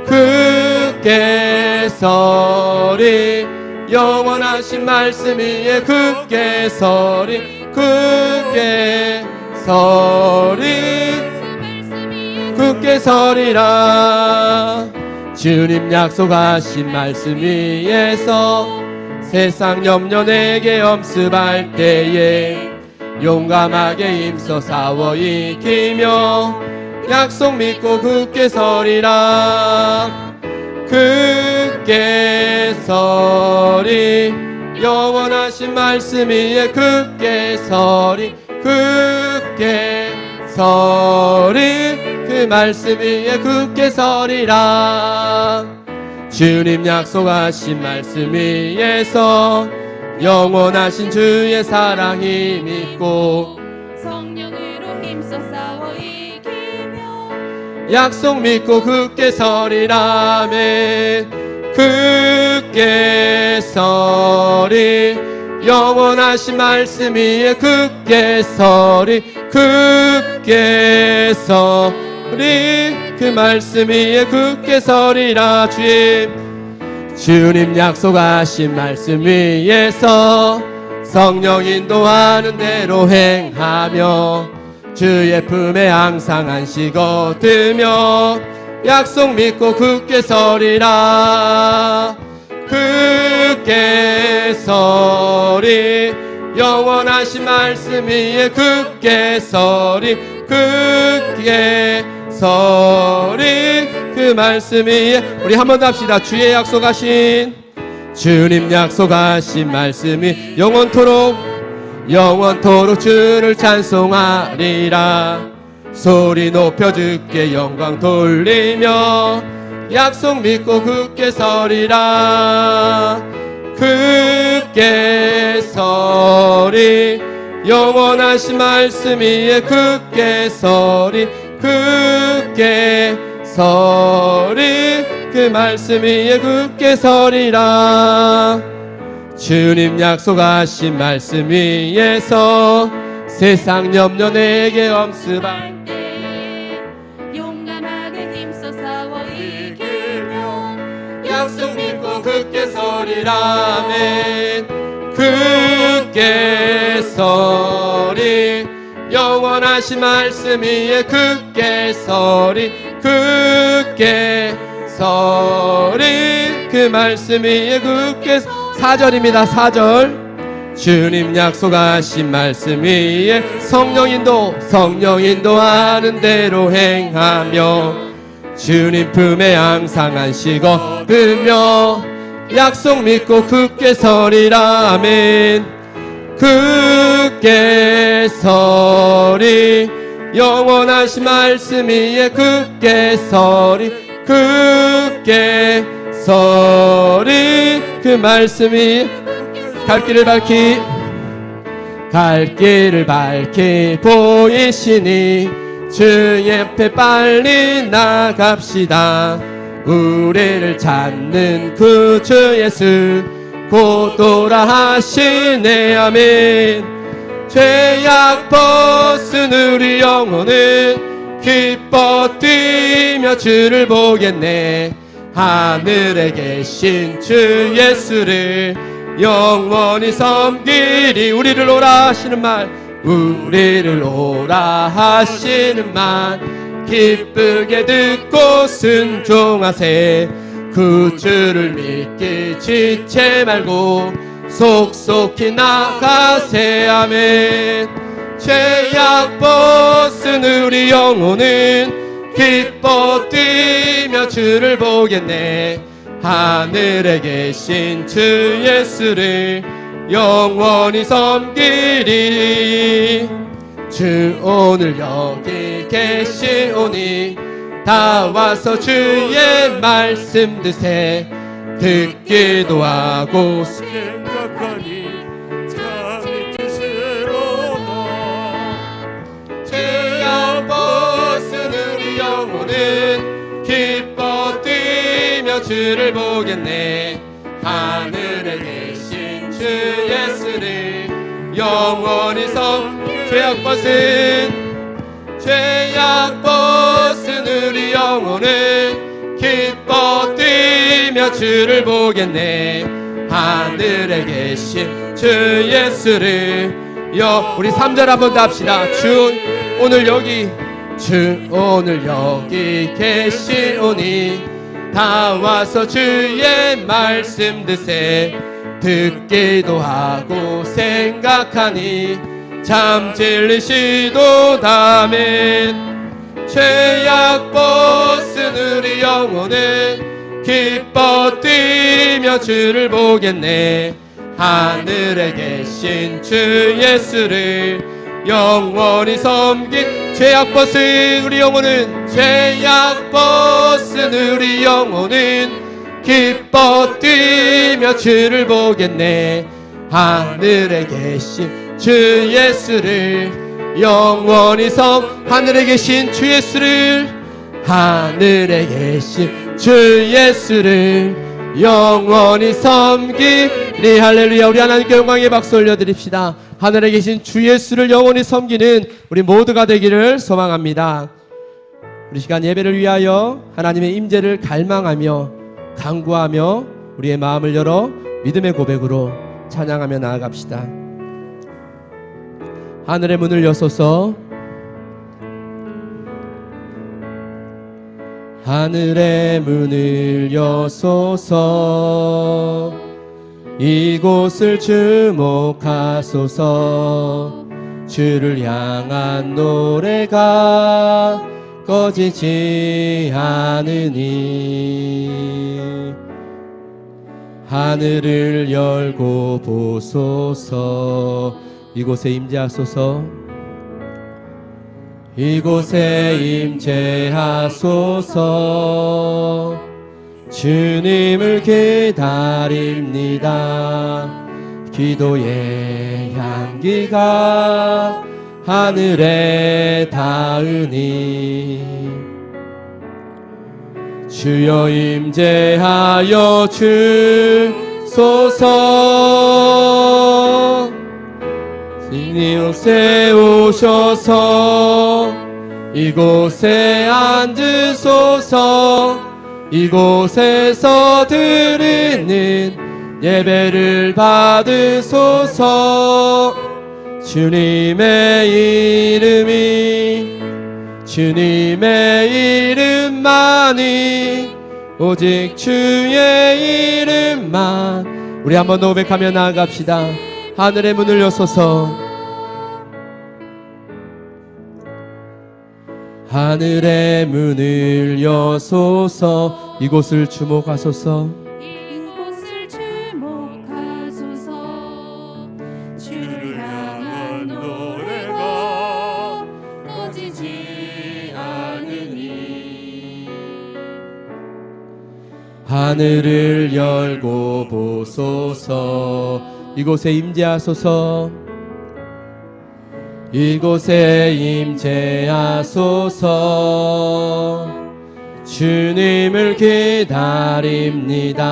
굳게 서리, 영원하신 말씀 위에 굳게 서리, 굳게 서리라. 주님 약속하신 말씀 위에서 세상 염려 내게 엄습할 때에 용감하게 힘써 싸워 이기며 약속 믿고 굳게 서리라. 굳게 서리, 영원하신 말씀 위에 굳게 서리, 굳게 서리, 그 말씀 위에 굳게 서리라. 주님 약속하신 말씀 위에서 영원하신 주의 사랑 힘입고 성령으로 힘써 싸워 이기며 약속 믿고 굳게 서리라멘. 굳게 서리, 영원하신 말씀 위에 굳게 서리 굳게 서리 그 말씀 위에 굳게 서리라. 주님 약속하신 말씀 위에서 성령 인도하는 대로 행하며 주의 품에 항상 안식 얻으며 약속 믿고 굳게 서리라. 굳게 서리 영원하신 말씀 위에 굳게 서리 굳게 서리 그 말씀 위에 우리 한 번 더 합시다. 주의 약속하신 주님 약속하신 말씀이 영원토록 주를 찬송하리라. 소리 높여 주께 영광 돌리며 약속 믿고 굳게 서리라. 굳게 서리 영원하신 말씀 위에 굳게 서리 굳게 서리 그 말씀 위에 굳게 서리라. 주님 약속하신 말씀 위에서 세상 염려 내게 엄습할 때 용감하게 힘써 싸워 이기며 약속 믿고 굳게 서리라. 아멘. 굳게 서리 영원하신 말씀 위에 굳게 서리 굳게 서리 그 말씀 위에 굳게 4절입니다. 4절 주님 약속하신 말씀 위에 성령 인도하는 대로 행하며 주님 품에 항상 안식 얻으며 약속 믿고 굳게 서리라. 아멘. 굳게 서리 영원하신 말씀 위에 굳게 서리 굳게 서리 그 말씀 위에 갈 길을 밝히 보이시니 주 옆에 빨리 나갑시다. 우리를 찾는 구주 예수 곧 오라 하시네. 아멘. 죄악 벗은 우리 영혼은 기뻐 뛰며 주를 보겠네. 하늘에 계신 주 예수를 영원히 섬기리. 우리를 오라 하시는 말 기쁘게 듣고 순종하세. 구주를 믿기 지체 말고 속속히 나가세. 아멘. 죄악 벗은 우리 영혼은 기뻐 뛰며 주를 보겠네. 하늘에 계신 주 예수를 영원히 섬기리. 주 오늘 여기 계시오니 다 와서 주의 말씀 드세. 듣기도 하고 생각하니 참 뜻으로다. 죄악 벗은 우리 영혼은 기뻐 뛰며 주를 보겠네. 하늘에 계신 주 예수를 영원히 죄악 벗은 우리 영혼은 기뻐 뛰며 주를 보겠네. 하늘에 계신 주 예수를 우리 3절 한번 더 합시다. 주 오늘 여기 계시오니 다 와서 주의 말씀 드세. 듣기도 하고 생각하니 참 진리시도다. 아멘. 죄악 벗은 우리 영혼은 기뻐 뛰며 주를 보겠네. 하늘에 계신 주 예수를 영원히 죄악 벗은 우리 영혼은 기뻐 뛰며 주를 보겠네. 하늘에 계신 주 예수를 영원히 하늘에 계신 주 예수를 영원히 섬기리. 할렐루야. 우리 하나님께 영광의 박수 올려드립시다. 하늘에 계신 주 예수를 영원히 섬기는 우리 모두가 되기를 소망합니다. 우리 시간 예배를 위하여 하나님의 임재를 갈망하며 간구하며 우리의 마음을 열어 믿음의 고백으로 찬양하며 나아갑시다. 하늘의 문을 여소서. 하늘의 문을 여소서. 이곳을 주목하소서. 주를 향한 노래가 꺼지지 않으니 하늘을 열고 보소서. 이곳에 임재하소서. 이곳에 임재하소서. 주님을 기다립니다. 기도의 향기가 하늘에 닿으니 주여 임재하여 주소서. 이곳에 오셔서 이곳에 앉으소서. 이곳에서 드리는 예배를 받으소서. 주님의 이름만이 오직 주의 이름만. 우리 한번 고백하며 나아갑시다. 하늘의 문을 여소서. 하늘의 문을 여소서. 이곳을 주목하소서. 이곳을 주목하소서. 주를 향한 노래가 꺼지지 않으니 하늘을 열고 보소서. 이곳에 임재하소서. 이곳에 임재하소서. 주님을 기다립니다.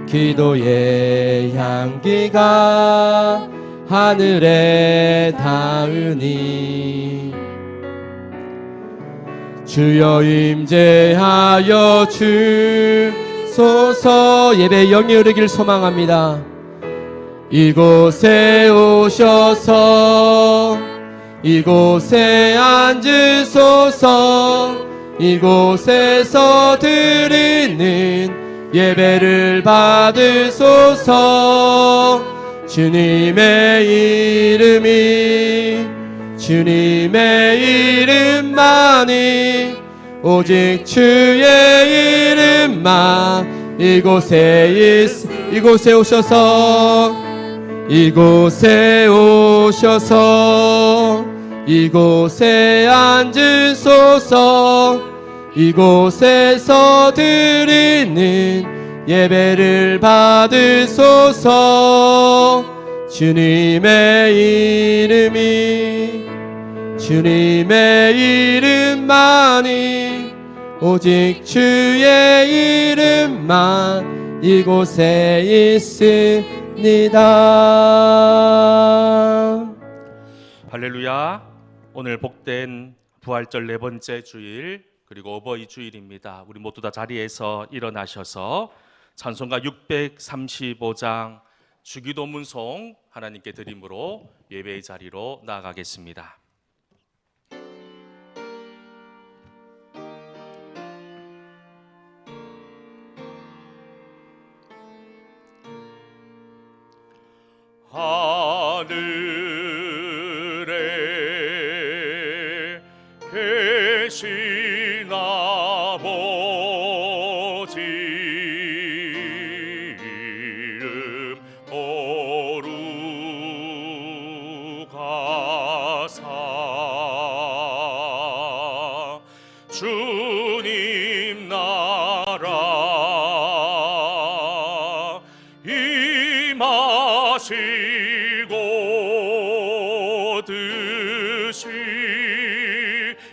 기도의 향기가 하늘에 닿으니 주여 임재하여 주소서. 예배의 영이 흐르길 소망합니다. 이곳에 오셔서 이곳에 앉으소서. 이곳에서 드리는 예배를 받으소서. 주님의 이름만이 오직 주의 이름만. 이곳에 오셔서 이곳에 오셔서 이곳에 앉으소서. 이곳에서 드리는 예배를 받으소서. 주님의 이름만이 오직 주의 이름만 이곳에 있으니 할렐루야. 오늘 복된 부활절 네 번째 주일 그리고 어버이 주일입니다. 우리 모두 다 자리에서 일어나셔서 찬송가 635장 주기도문송 하나님께 드림으로 예배의 자리로 나아가겠습니다. 하늘에 계신 아버지 이름 거룩하사 주님 나라 임하시고 뜻이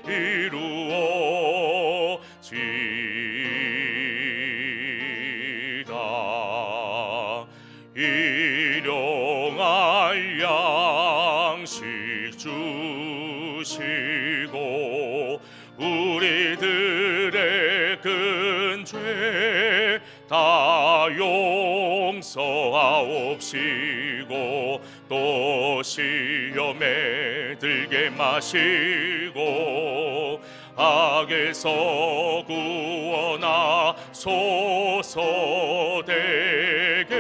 이루어지리라. 다 용서하옵시고 또 시험에 들게 마시고 악에서 구원하소서. 되게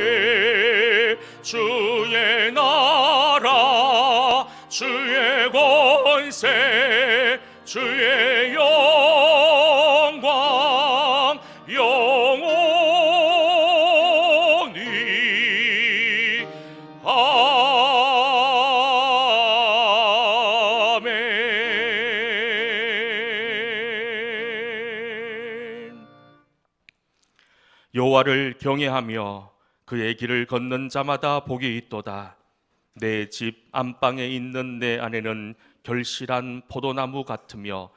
주의 나라 주의 권세 주의 영광 영원히 아멘. 여호와를 경외하며 그의 길을 걷는 자마다 복이 있도다. 내 집 안방에 있는 내 아내는 결실한 포도나무 같으며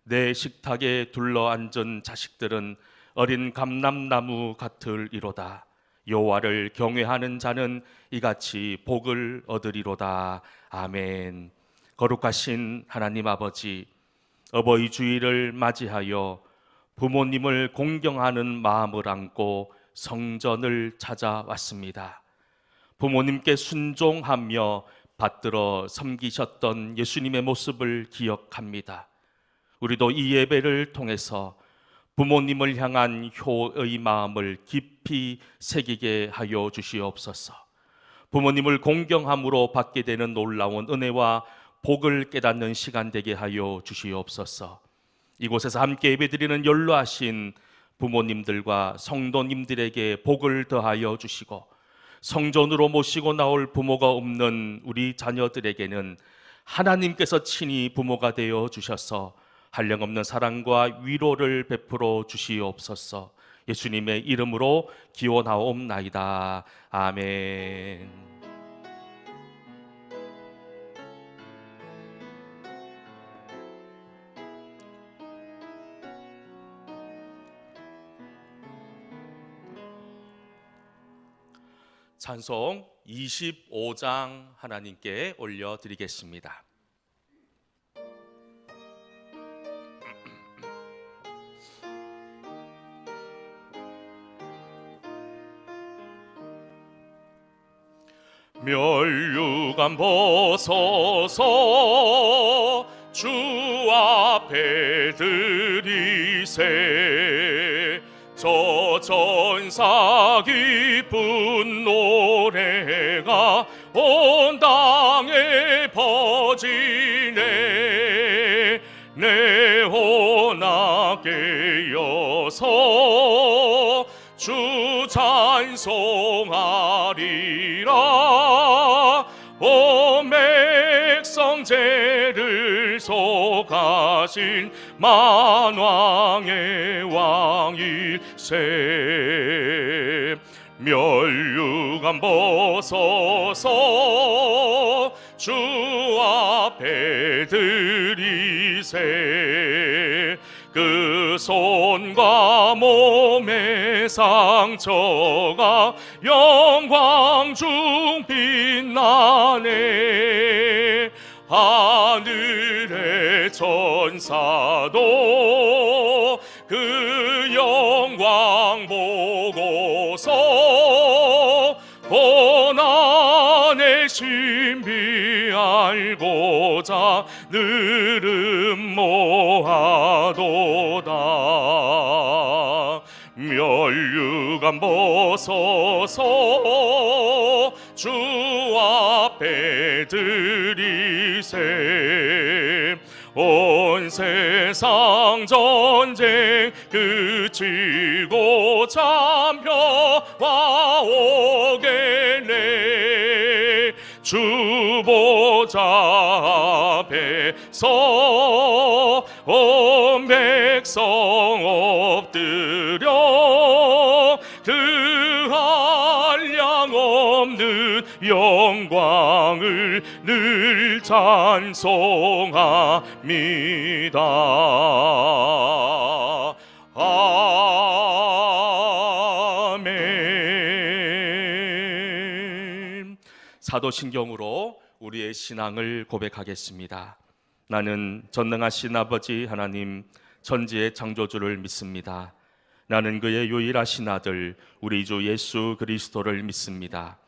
내 식탁에 둘러앉은 자식들은 어린 감람나무 같으리로다. 여호와를 경외하는 자는 이같이 복을 얻으리로다. 아멘. 거룩하신 하나님 아버지, 어버이 주일을 맞이하여 부모님을 공경하는 마음을 안고 성전을 찾아왔습니다. 부모님께 순종하며 받들어 섬기셨던 예수님의 모습을 기억합니다. 우리도 이 예배를 통해서 부모님을 향한 효의 마음을 깊이 새기게 하여 주시옵소서. 부모님을 공경함으로 받게 되는 놀라운 은혜와 복을 깨닫는 시간 되게 하여 주시옵소서. 이곳에서 함께 예배드리는 연로하신 부모님들과 성도님들에게 복을 더하여 주시고, 성전으로 모시고 나올 부모가 없는 우리 자녀들에게는 하나님께서 친히 부모가 되어 주셔서 한량없는 사랑과 위로를 베풀어 주시옵소서. 예수님의 이름으로 기원하옵나이다. 아멘. 찬송 25장 하나님께 올려드리겠습니다. 멸류관 벗어서 주 앞에 드리세. 저 전사 기쁜 노래가 온 땅에 퍼지네. 내 혼아 깨어서 주 찬송하리라. 온 백성 죄를 속하신 만왕의 왕일세. 멸류관 벗어서 주 앞에 드리세. 그 손과 몸의 상처가 영광 중 빛나네. 하늘의 천사도 그 영광 보고서 고난의 신비 알고자 늘음 모하도다. 멸류관 벗어서 주 앞에 드리세. 온 세상 전쟁 그치고 참 평화 오겠네. 주 보좌 앞에서 온 백성 엎드려 그 한량 없는 영광을 늘 찬송합니다. 아멘. 사도신경으로 우리의 신앙을 고백하겠습니다. 나는 전능하신 아버지 하나님, 천지의 창조주를 믿습니다. 나는 그의 유일하신 아들 우리 주 예수 그리스도를 믿습니다.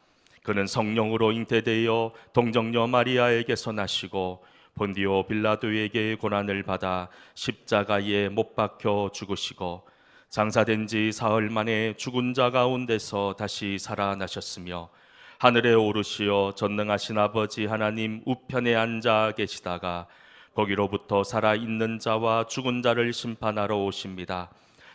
그는 성령으로 잉태되어 동정녀 마리아에게서 나시고 본디오 빌라도에게 고난을 받아 십자가에 못 박혀 죽으시고 장사된 지 사흘 만에 죽은 자 가운데서 다시 살아나셨으며 하늘에 오르시어 전능하신 아버지 하나님 우편에 앉아 계시다가 거기로부터 살아있는 자와 죽은 자를 심판하러 오십니다.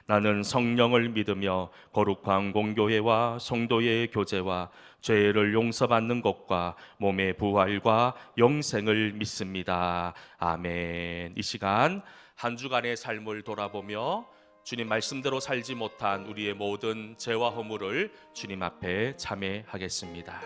나는 성령을 믿으며 거룩한 공교회와 성도의 교제와 죄를 용서받는 것과 몸의 부활과 영생을 믿습니다. 아멘. 이 시간 한 주간의 삶을 돌아보며 주님 말씀대로 살지 못한 우리의 모든 죄와 허물을 주님 앞에 참회하겠습니다.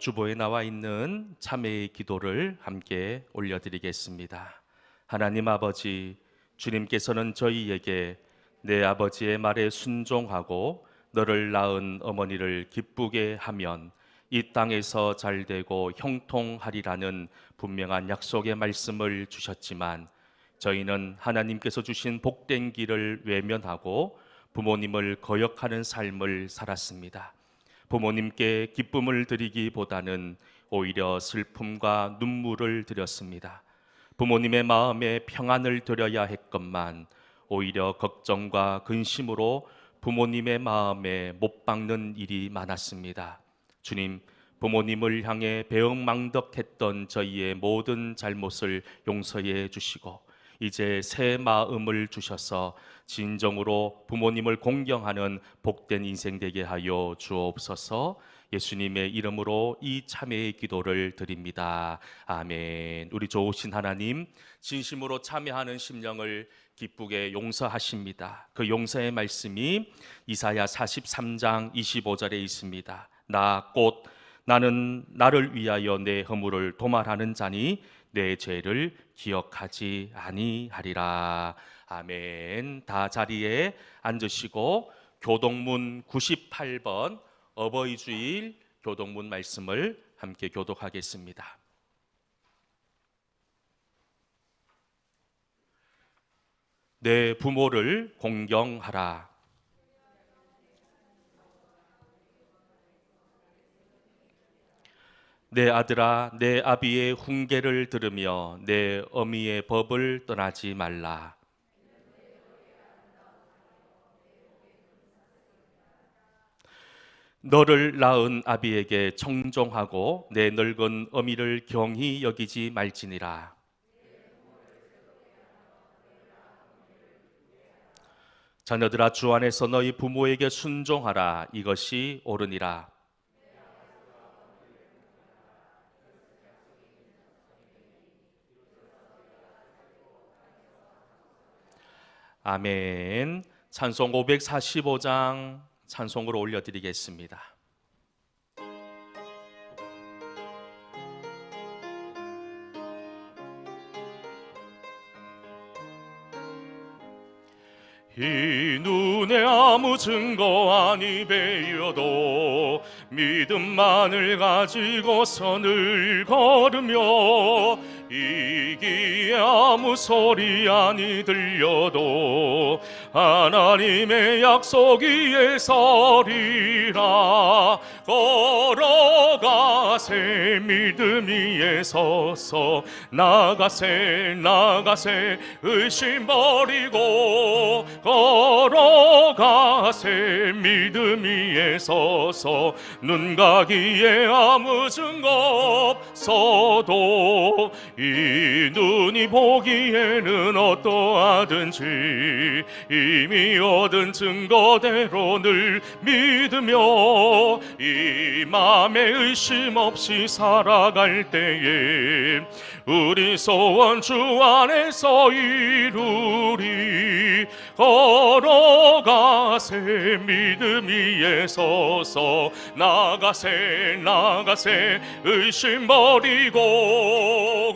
주보에 나와 있는 참회의 기도를 함께 올려드리겠습니다. 하나님 아버지, 주님께서는 저희에게 내 아버지의 말에 순종하고 너를 낳은 어머니를 기쁘게 하면 이 땅에서 잘되고 형통하리라는 분명한 약속의 말씀을 주셨지만 저희는 하나님께서 주신 복된 길을 외면하고 부모님을 거역하는 삶을 살았습니다. 부모님께 기쁨을 드리기보다는 오히려 슬픔과 눈물을 드렸습니다. 부모님의 마음에 평안을 드려야 했건만 오히려 걱정과 근심으로 부모님의 마음에 못 박는 일이 많았습니다. 주님, 부모님을 향해 배은망덕했던 저희의 모든 잘못을 용서해 주시고 이제 새 마음을 주셔서 진정으로 부모님을 공경하는 복된 인생 되게 하여 주옵소서. 예수님의 이름으로 이 참회의 기도를 드립니다. 아멘. 우리 좋으신 하나님, 진심으로 참회하는 심령을 기쁘게 용서하십니다. 그 용서의 말씀이 이사야 43장 25절에 있습니다. 나는 나를 위하여 내 허물을 도말하는 자니 내 죄를 기억하지 아니하리라. 아멘. 다 자리에 앉으시고 교독문 98번 어버이 주일 교독문 말씀을 함께 교독하겠습니다. 내 부모를 공경하라. 내 아들아, 내 아비의 훈계를 들으며 내 어미의 법을 떠나지 말라. 너를 낳은 아비에게 청종하고 내 늙은 어미를 경히 여기지 말지니라. 자녀들아, 주 안에서 너희 부모에게 순종하라. 이것이 옳으니라. 아멘. 찬송 545장 찬송으로 올려드리겠습니다. 이 눈에 아무 증거 아니 배여도 믿음만을 가지고 선을 걸으며 이 길에 내게 아무 소리 아니 들려도 하나님의 약속 위에 서리라. 걸어가세 믿음 위에 서서 나가세 나가세 의심 버리고 걸어가세 믿음 위에 서서 눈 가기에 아무 증거 없어도 이 눈이 보기에는 어떠하든지 이미 얻은 증거대로 늘 믿으며 이 맘에 의심 없이 살아갈 때에 우리 소원 주 안에서 이루리. 걸어가세 믿음 위에 서서 나가세 나가세 의심 버리고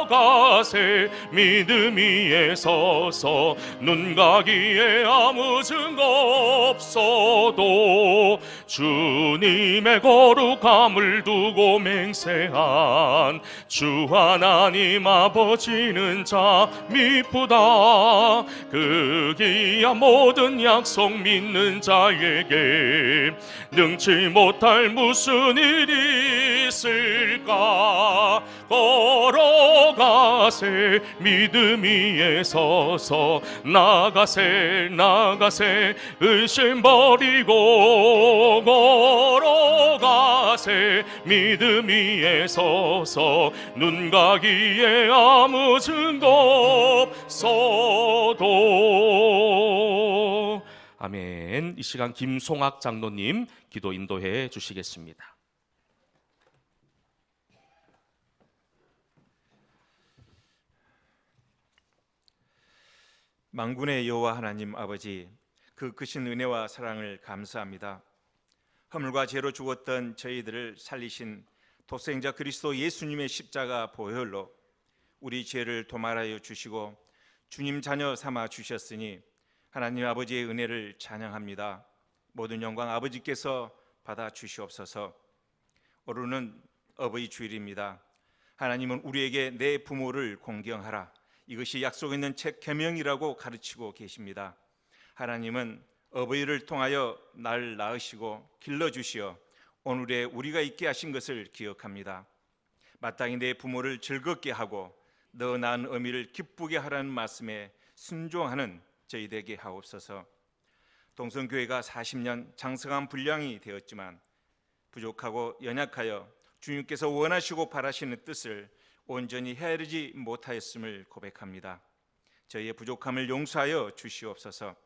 걸어가세 믿음 위에 서서 눈 가기에 아무 증거 없어도 주님의 거룩함을 두고 맹세한 주 하나님 아버지는 자 미쁘다. 그 귀한 모든 약속 믿는 자에게 능치 못할 무슨 일이 있을까. 걸어가세 믿음 위에 서서 나가세 나가세 의심 버리고 걸어가세 믿음 위에 서서 눈 가기에 아무 증거 없어도. 아멘. 이 시간 김송학 장로님 기도 인도해 주시겠습니다. 만군의 여호와 하나님 아버지, 그 크신 은혜와 사랑을 감사합니다. 허물과 죄로 죽었던 저희들을 살리신 독생자 그리스도 예수님의 십자가 보혈로 우리 죄를 도말하여 주시고 주님 자녀 삼아 주셨으니 하나님 아버지의 은혜를 찬양합니다. 모든 영광 아버지께서 받아 주시옵소서. 오늘은 어버이 주일입니다. 하나님은 우리에게 내 부모를 공경하라, 이것이 약속 있는 책 계명이라고 가르치고 계십니다. 하나님은 어버이를 통하여 날 낳으시고 길러주시어 오늘에 우리가 있게 하신 것을 기억합니다. 마땅히 내 부모를 즐겁게 하고 너 낳은 어미를 기쁘게 하라는 말씀에 순종하는 저희 되게 하옵소서. 동성교회가 40년 장성한 분량이 되었지만 부족하고 연약하여 주님께서 원하시고 바라시는 뜻을 온전히 헤아리지 못하였음을 고백합니다. 저희의 부족함을 용서하여 주시옵소서.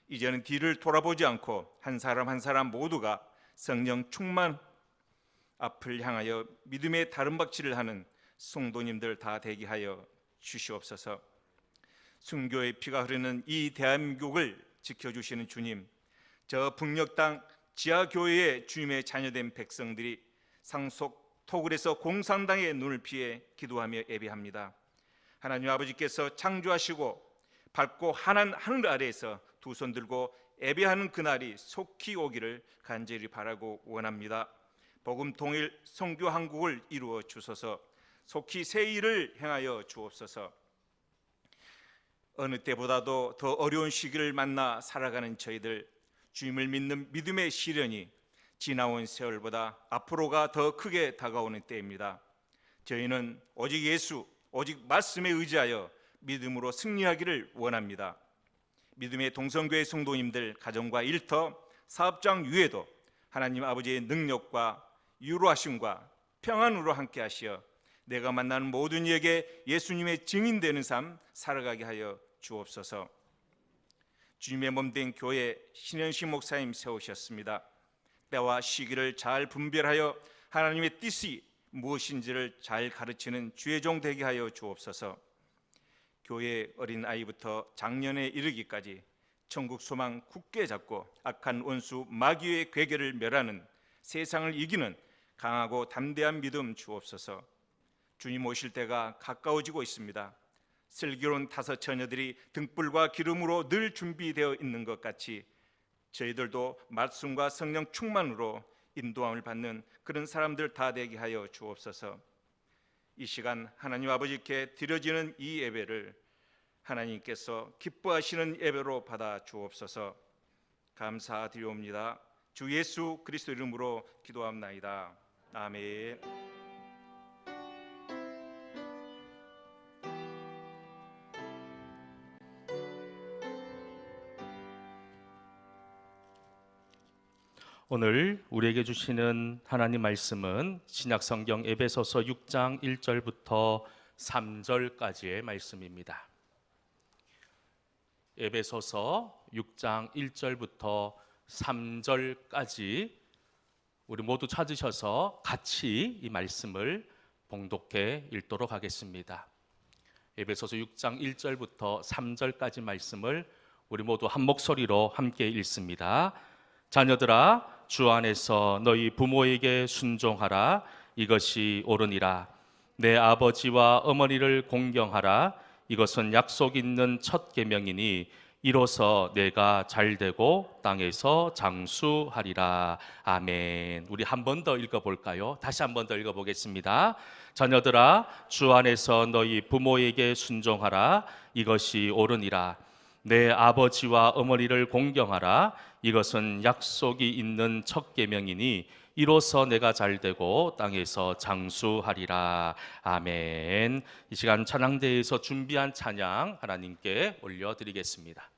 이제는 뒤를 돌아보지 않고 한 사람 한 사람 모두가 성령 충만 앞을 향하여 믿음의 다름박질을 하는 성도님들 다 되게 하여 주시옵소서. 순교의 피가 흐르는 이 대한민국을 지켜주시는 주님, 저 북녘 땅 지하교회의 주님의 자녀된 백성들이 상속 토굴에서 공산당의 눈을 피해 기도하며 예배합니다. 하나님 아버지께서 창조하시고 밝고 환한 하늘 아래에서 두 손 들고 예배하는 그날이 속히 오기를 간절히 바라고 원합니다. 복음 통일 선교 한국을 이루어 주소서. 속히 새 일을 행하여 주옵소서. 어느 때보다도 더 어려운 시기를 만나 살아가는 저희들, 주님을 믿는 믿음의 시련이 지나온 세월보다 앞으로가 더 크게 다가오는 때입니다. 저희는 오직 예수, 오직 말씀에 의지하여 믿음으로 승리하기를 원합니다. 믿음의 동성교회 성도님들 가정과 일터, 사업장 위에도 하나님 아버지의 능력과 유로하심과 평안으로 함께 하시어 내가 만나는 모든 이에게 예수님의 증인되는 삶 살아가게 하여 주옵소서. 주님의 몸된 교회 신현식 목사님 세우셨습니다. 때와 시기를 잘 분별하여 하나님의 뜻이 무엇인지를 잘 가르치는 주의 종 되게 하여 주옵소서. 교회 어린 아이부터 장년에 이르기까지 천국 소망 굳게 잡고 악한 원수 마귀의 괴계를 멸하는 세상을 이기는 강하고 담대한 믿음 주옵소서. 주님 오실 때가 가까워지고 있습니다. 슬기로운 다섯 처녀들이 등불과 기름으로 늘 준비되어 있는 것 같이 저희들도 말씀과 성령 충만으로 인도함을 받는 그런 사람들 다 되게 하여 주옵소서. 이 시간 하나님 아버지께 드려지는 이 예배를 하나님께서 기뻐하시는 예배로 받아 주옵소서. 감사드리옵니다. 주 예수 그리스도 이름으로 기도합나이다. 아멘. 오늘 우리에게 주시는 하나님 말씀은 신약성경 에베소서 6장 1절부터 3절까지의 말씀입니다. 에베소서 6장 1절부터 3절까지 우리 모두 찾으셔서 같이 이 말씀을 봉독해 읽도록 하겠습니다. 에베소서 6장 1절부터 3절까지 말씀을 우리 모두 한 목소리로 함께 읽습니다. 자녀들아, 주 안에서 너희 부모에게 순종하라. 이것이 옳으니라. 내 아버지와 어머니를 공경하라. 이것은 약속 있는 첫 계명이니 이로써 내가 잘되고 땅에서 장수하리라. 아멘. 우리 한 번 더 읽어볼까요? 다시 한 번 더 읽어보겠습니다. 자녀들아, 주 안에서 너희 부모에게 순종하라. 이것이 옳으니라. 내 아버지와 어머니를 공경하라. 이것은 약속이 있는 첫 계명이니 이로써 내가 잘되고 땅에서 장수하리라. 아멘. 이 시간 찬양대에서 준비한 찬양 하나님께 올려드리겠습니다.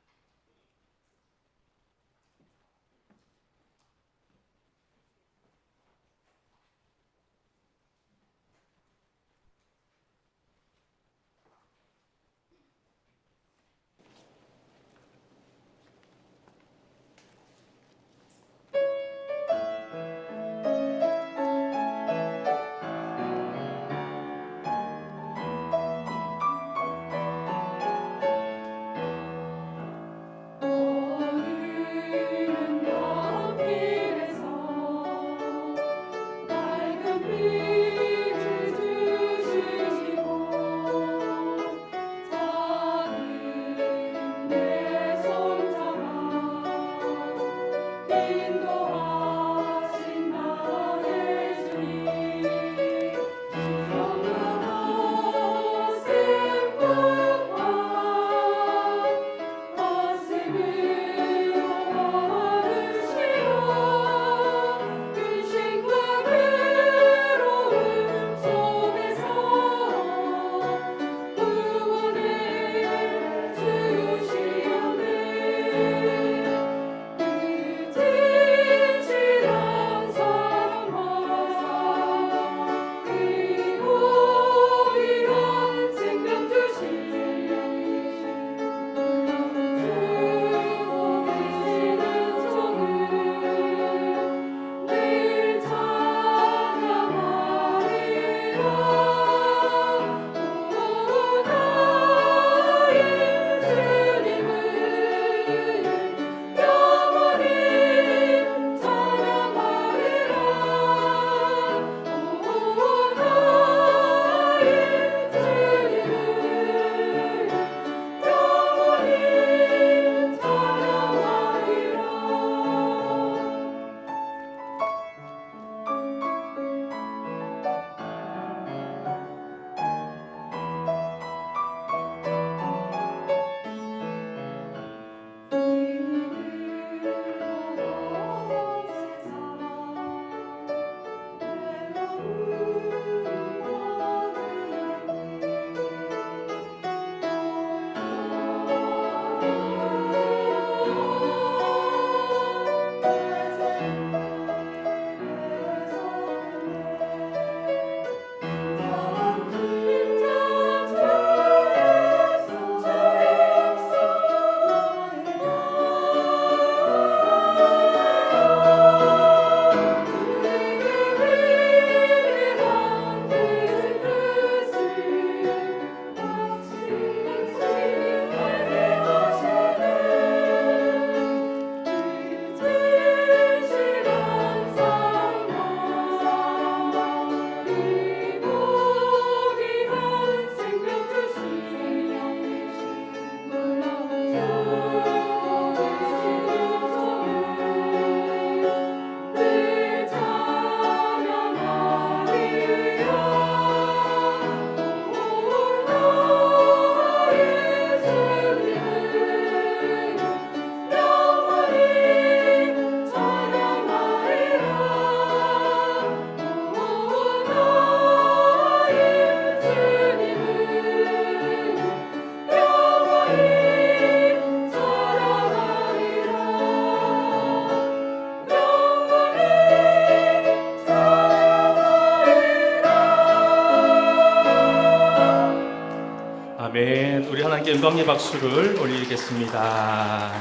아멘. 우리 하나님께 영광의 박수를 올리겠습니다.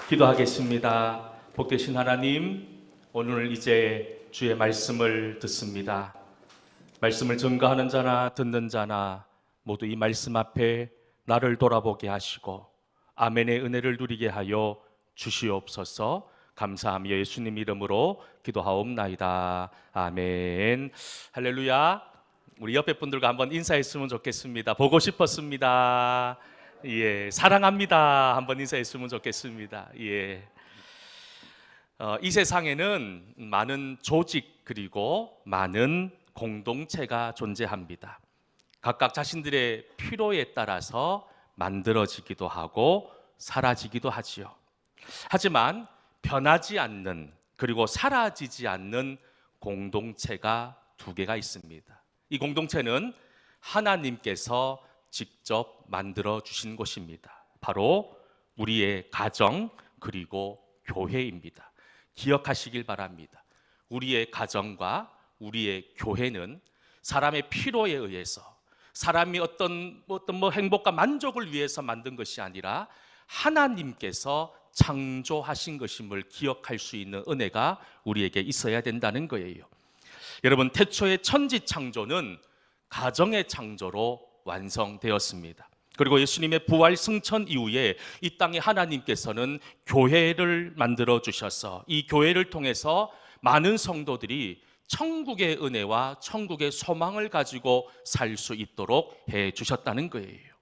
기도하겠습니다. 복되신 하나님, 오늘 이제 주의 말씀을 듣습니다. 말씀을 증거하는 자나 듣는 자나 모두 이 말씀 앞에 나를 돌아보게 하시고 아멘의 은혜를 누리게 하여 주시옵소서. 감사하며 예수님 이름으로 기도하옵나이다. 아멘. 할렐루야. 우리 옆에 분들과 한번 인사했으면 좋겠습니다. 보고 싶었습니다. 예, 사랑합니다. 한번 인사했으면 좋겠습니다. 예. 이 세상에는 많은 조직 그리고 많은 공동체가 존재합니다. 각각 자신들의 필요에 따라서 만들어지기도 하고 사라지기도 하지요. 하지만 변하지 않는 그리고 사라지지 않는 공동체가 두 개가 있습니다. 이 공동체는 하나님께서 직접 만들어 주신 곳입니다. 바로 우리의 가정 그리고 교회입니다. 기억하시길 바랍니다. 우리의 가정과 우리의 교회는 사람의 필요에 의해서 사람이 어떤 행복과 만족을 위해서 만든 것이 아니라 하나님께서 창조하신 것임을 기억할 수 있는 은혜가 우리에게 있어야 된다는 거예요. 여러분, 태초의 천지 창조는 가정의 창조로 완성되었습니다. 그리고 예수님의 부활 승천 이후에 이 땅에 하나님께서는 교회를 만들어 주셔서 이 교회를 통해서 많은 성도들이 천국의 은혜와 천국의 소망을 가지고 살 수 있도록 해 주셨다는 거예요.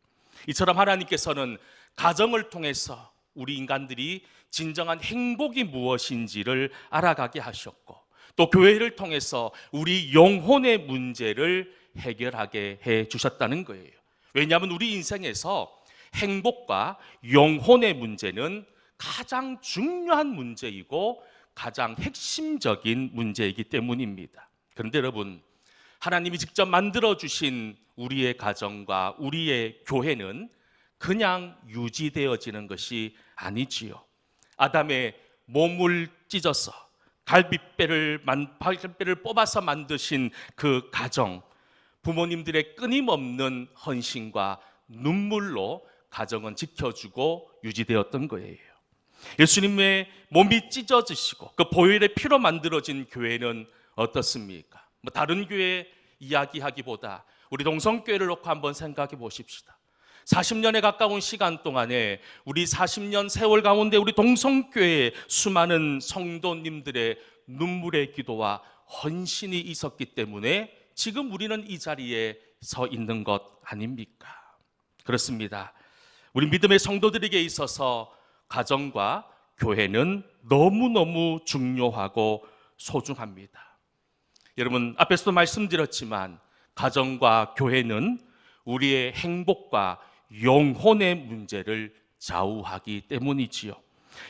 이처럼 하나님께서는 가정을 통해서 우리 인간들이 진정한 행복이 무엇인지를 알아가게 하셨고 또 교회를 통해서 우리 영혼의 문제를 해결하게 해 주셨다는 거예요. 왜냐하면 우리 인생에서 행복과 영혼의 문제는 가장 중요한 문제이고 가장 핵심적인 문제이기 때문입니다. 그런데 여러분, 하나님이 직접 만들어 주신 우리의 가정과 우리의 교회는 그냥 유지되어지는 것이 아니지요. 아담의 몸을 찢어서 갈비뼈를 뽑아서 만드신 그 가정, 부모님들의 끊임없는 헌신과 눈물로 가정은 지켜주고 유지되었던 거예요. 예수님의 몸이 찢어지시고 그 보혈의 피로 만들어진 교회는 어떻습니까? 다른 교회 이야기하기보다 우리 동성교회를 놓고 한번 생각해 보십시다. 40년에 가까운 시간 동안에 우리 40년 세월 가운데 우리 동성교회에 수많은 성도님들의 눈물의 기도와 헌신이 있었기 때문에 지금 우리는 이 자리에 서 있는 것 아닙니까? 그렇습니다. 우리 믿음의 성도들에게 있어서 가정과 교회는 너무너무 중요하고 소중합니다. 여러분, 앞에서도 말씀드렸지만 가정과 교회는 우리의 행복과 영혼의 문제를 좌우하기 때문이지요.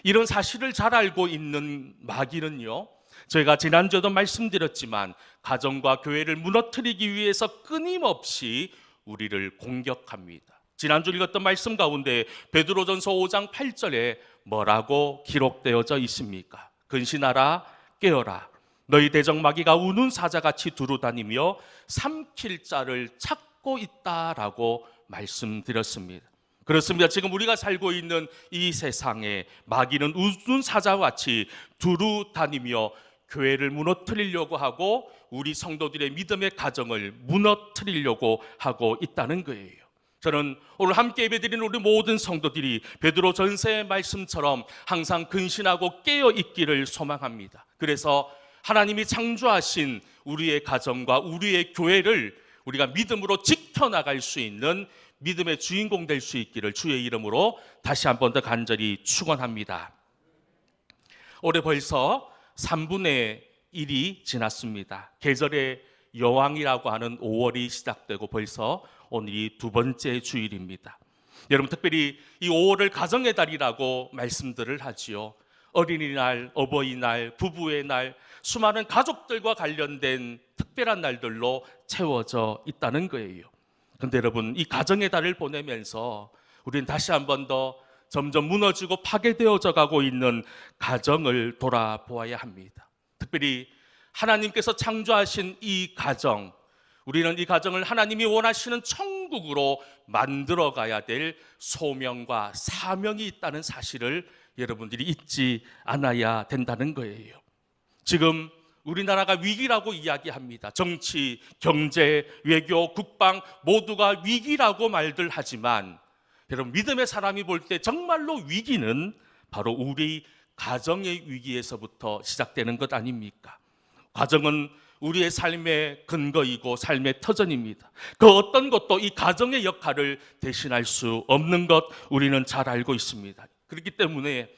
이런 사실을 잘 알고 있는 마귀는요, 저희가 지난주에도 말씀드렸지만 가정과 교회를 무너뜨리기 위해서 끊임없이 우리를 공격합니다. 지난주 읽었던 말씀 가운데 베드로전서 5장 8절에 뭐라고 기록되어져 있습니까? 근신하라, 깨어라. 너희 대적 마귀가 우는 사자같이 두루다니며 삼킬 자를 찾고 있다라고 말씀드렸습니다. 그렇습니다. 지금 우리가 살고 있는 이 세상에 마귀는 우는 사자와 같이 두루다니며 교회를 무너뜨리려고 하고 우리 성도들의 믿음의 가정을 무너뜨리려고 하고 있다는 거예요. 저는 오늘 함께 예배드리는 우리 모든 성도들이 베드로전서의 말씀처럼 항상 근신하고 깨어 있기를 소망합니다. 그래서 하나님이 창조하신 우리의 가정과 우리의 교회를 우리가 믿음으로 지켜나갈 수 있는 믿음의 주인공 될 수 있기를 주의 이름으로 다시 한 번 더 간절히 축원합니다. 올해 벌써 3분의 1이 지났습니다. 계절의 여왕이라고 하는 5월이 시작되고 벌써 오늘이 두 번째 주일입니다. 여러분, 특별히 이 5월을 가정의 달이라고 말씀들을 하지요. 어린이날, 어버이날, 부부의 날, 수많은 가족들과 관련된 특별한 날들로 채워져 있다는 거예요. 그런데 여러분, 이 가정의 달을 보내면서 우리는 다시 한 번 더 점점 무너지고 파괴되어져 가고 있는 가정을 돌아보아야 합니다. 특별히 하나님께서 창조하신 이 가정, 우리는 이 가정을 하나님이 원하시는 천국 천국으로 만들어 가야 될 소명과 사명이 있다는 사실을 여러분들이 잊지 않아야 된다는 거예요. 지금 우리나라가 위기라고 이야기합니다. 정치, 경제, 외교, 국방 모두가 위기라고 말들 하지만 여러분, 믿음의 사람이 볼 때 정말로 위기는 바로 우리 가정의 위기에서부터 시작되는 것 아닙니까? 가정은 우리의 삶의 근거이고 삶의 터전입니다. 그 어떤 것도 이 가정의 역할을 대신할 수 없는 것 우리는 잘 알고 있습니다. 그렇기 때문에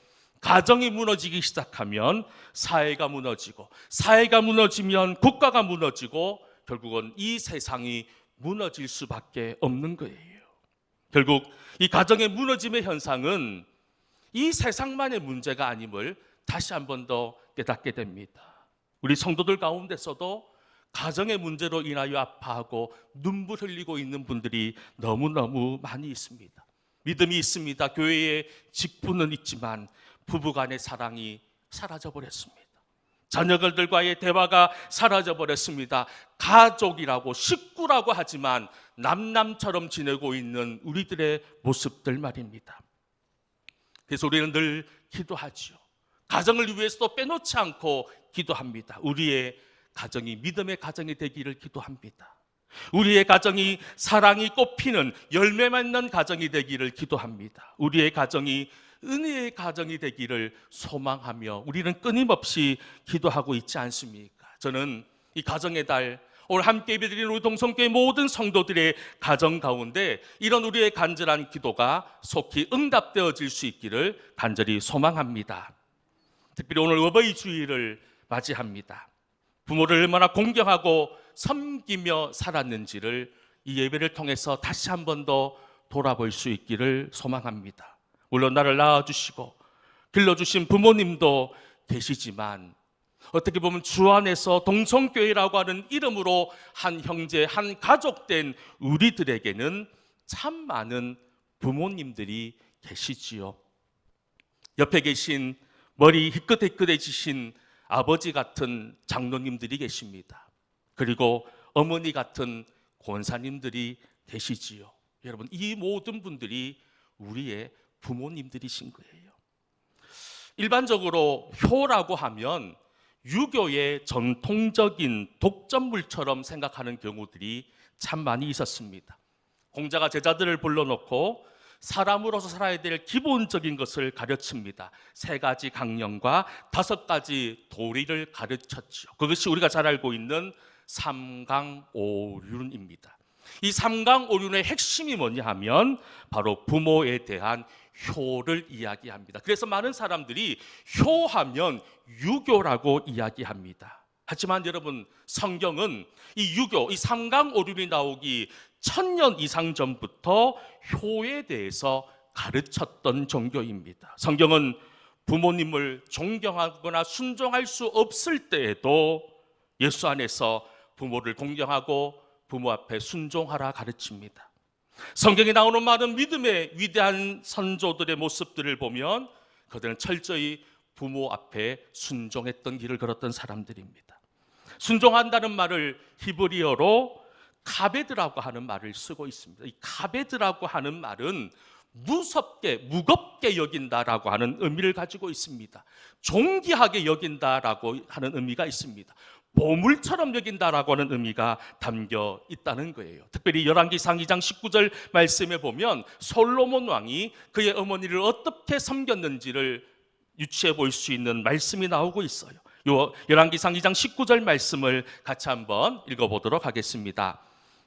가정이 무너지기 시작하면 사회가 무너지고, 사회가 무너지면 국가가 무너지고, 결국은 이 세상이 무너질 수밖에 없는 거예요. 결국 이 가정의 무너짐의 현상은 이 세상만의 문제가 아님을 다시 한 번 더 깨닫게 됩니다. 우리 성도들 가운데서도 가정의 문제로 인하여 아파하고 눈물 흘리고 있는 분들이 너무너무 많이 있습니다. 믿음이 있습니다. 교회에 직분은 있지만 부부간의 사랑이 사라져버렸습니다. 자녀들과의 대화가 사라져버렸습니다. 가족이라고 식구라고 하지만 남남처럼 지내고 있는 우리들의 모습들 말입니다. 그래서 우리는 늘 기도하죠. 가정을 위해서도 빼놓지 않고 기도합니다. 우리의 가정이 믿음의 가정이 되기를 기도합니다. 우리의 가정이 사랑이 꽃피는 열매 맺는 가정이 되기를 기도합니다. 우리의 가정이 은혜의 가정이 되기를 소망하며 우리는 끊임없이 기도하고 있지 않습니까? 저는 이 가정의 달, 오늘 함께 예배드리는 우리 동성교회 모든 성도들의 가정 가운데 이런 우리의 간절한 기도가 속히 응답되어질 수 있기를 간절히 소망합니다. 특별히 오늘 어버이 주일을 맞이합니다. 부모를 얼마나 공경하고 섬기며 살았는지를 이 예배를 통해서 다시 한 번 더 돌아볼 수 있기를 소망합니다. 물론 나를 낳아주시고 길러주신 부모님도 계시지만 어떻게 보면 주 안에서 동성교회라고 하는 이름으로 한 형제, 한 가족된 우리들에게는 참 많은 부모님들이 계시지요. 옆에 계신 머리 희끗희끗해지신 아버지 같은 장로님들이 계십니다. 그리고 어머니 같은 권사님들이 계시지요. 여러분, 이 모든 분들이 우리의 부모님들이신 거예요. 일반적으로 효라고 하면 유교의 전통적인 독점물처럼 생각하는 경우들이 참 많이 있었습니다. 공자가 제자들을 불러놓고 사람으로서 살아야 될 기본적인 것을 가르칩니다. 3가지 강령과 5가지 도리를 가르쳤죠. 그것이 우리가 잘 알고 있는 삼강오륜입니다. 이 삼강오륜의 핵심이 뭐냐 하면 바로 부모에 대한 효를 이야기합니다. 그래서 많은 사람들이 효하면 유교라고 이야기합니다. 하지만 여러분, 성경은 이 유교, 이 삼강오륜이 나오기 1000년 이상 전부터 효에 대해서 가르쳤던 종교입니다. 성경은 부모님을 존경하거나 순종할 수 없을 때에도 예수 안에서 부모를 공경하고 부모 앞에 순종하라 가르칩니다. 성경에 나오는 많은 믿음의 위대한 선조들의 모습들을 보면 그들은 철저히 부모 앞에 순종했던 길을 걸었던 사람들입니다. 순종한다는 말을 히브리어로 카베드라고 하는 말을 쓰고 있습니다. 이 카베드라고 하는 말은 무겁게 여긴다라고 하는 의미를 가지고 있습니다. 존귀하게 여긴다라고 하는 의미가 있습니다. 보물처럼 여긴다라고 하는 의미가 담겨 있다는 거예요. 특별히 열왕기상 2장 19절 말씀에 보면 솔로몬 왕이 그의 어머니를 어떻게 섬겼는지를 유추해 볼 수 있는 말씀이 나오고 있어요. 열왕기상 2장 19절 말씀을 같이 한번 읽어보도록 하겠습니다.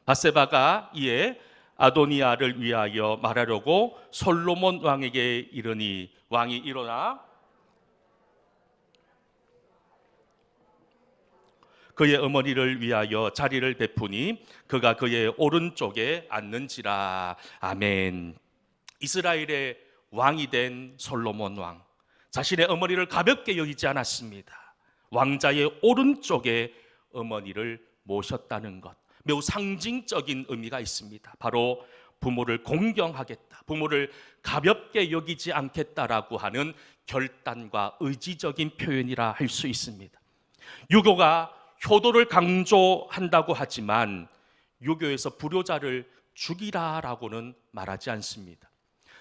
밧세바가 이에 아도니아를 위하여 말하려고 솔로몬 왕에게 이르니 왕이 일어나 그의 어머니를 위하여 자리를 베푸니 그가 그의 오른쪽에 앉는지라. 아멘. 이스라엘의 왕이 된 솔로몬 왕, 자신의 어머니를 가볍게 여기지 않았습니다. 왕자의 오른쪽에 어머니를 모셨다는 것, 매우 상징적인 의미가 있습니다. 바로 부모를 공경하겠다, 부모를 가볍게 여기지 않겠다라고 하는 결단과 의지적인 표현이라 할 수 있습니다. 유교가 효도를 강조한다고 하지만 유교에서 불효자를 죽이라라고는 말하지 않습니다.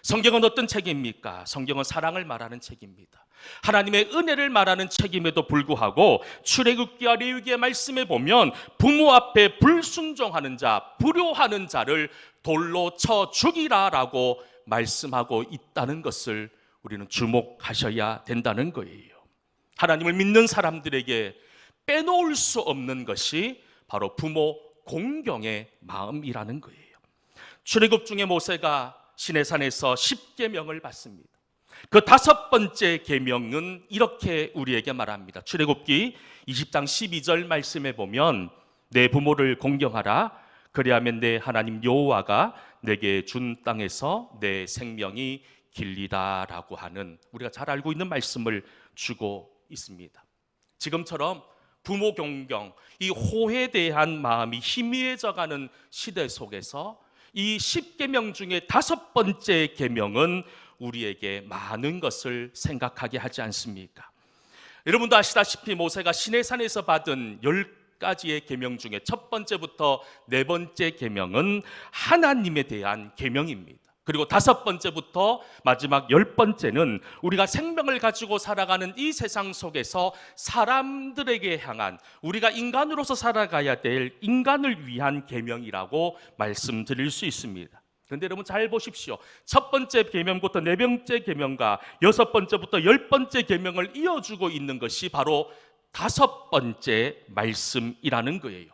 성경은 어떤 책입니까? 성경은 사랑을 말하는 책입니다. 하나님의 은혜를 말하는 책임에도 불구하고 출애굽기와 레위기의 말씀에 보면 부모 앞에 불순종하는 자, 불효하는 자를 돌로 쳐 죽이라라고 말씀하고 있다는 것을 우리는 주목하셔야 된다는 거예요. 하나님을 믿는 사람들에게 빼놓을 수 없는 것이 바로 부모 공경의 마음이라는 거예요. 출애굽 중에 모세가 시내산에서 10계명을 받습니다. 그 5번째 계명은 이렇게 우리에게 말합니다. 출애굽기 20장 12절 말씀에 보면 내 부모를 공경하라. 그리하면 내 하나님 여호와가 내게 준 땅에서 내 생명이 길리다라고 하는, 우리가 잘 알고 있는 말씀을 주고 있습니다. 지금처럼 부모 공경, 이 호에 대한 마음이 희미해져가는 시대 속에서 이 10계명 중에 5번째 계명은 우리에게 많은 것을 생각하게 하지 않습니까? 여러분도 아시다시피 모세가 시내산에서 받은 10가지의 계명 중에 첫 번째부터 4번째 계명은 하나님에 대한 계명입니다. 그리고 5번째부터 마지막 10번째는 우리가 생명을 가지고 살아가는 이 세상 속에서 사람들에게 향한, 우리가 인간으로서 살아가야 될 인간을 위한 계명이라고 말씀드릴 수 있습니다. 그런데 여러분 잘 보십시오. 첫 번째 계명부터 4번째 계명과 6번째부터 10번째 계명을 이어주고 있는 것이 바로 5번째 말씀이라는 거예요.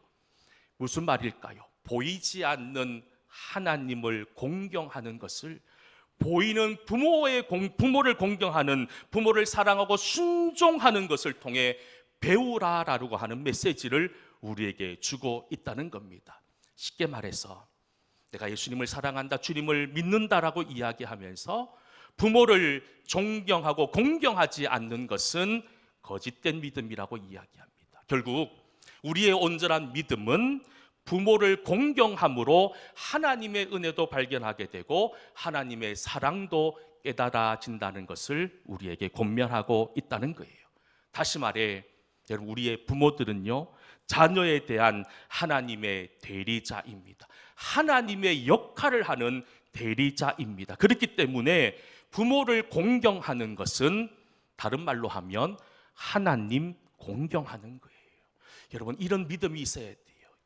무슨 말일까요? 보이지 않는 하나님을 공경하는 것을, 보이는 부모를 공경하는, 부모를 사랑하고 순종하는 것을 통해 배우라라고 하는 메시지를 우리에게 주고 있다는 겁니다. 쉽게 말해서 내가 예수님을 사랑한다, 주님을 믿는다라고 이야기하면서 부모를 존경하고 공경하지 않는 것은 거짓된 믿음이라고 이야기합니다. 결국 우리의 온전한 믿음은 부모를 공경함으로 하나님의 은혜도 발견하게 되고 하나님의 사랑도 깨달아진다는 것을 우리에게 권면하고 있다는 거예요. 다시 말해 여러분, 우리의 부모들은요, 자녀에 대한 하나님의 대리자입니다. 하나님의 역할을 하는 대리자입니다. 그렇기 때문에 부모를 공경하는 것은 다른 말로 하면 하나님 공경하는 거예요. 여러분, 이런 믿음이 있어야 돼요.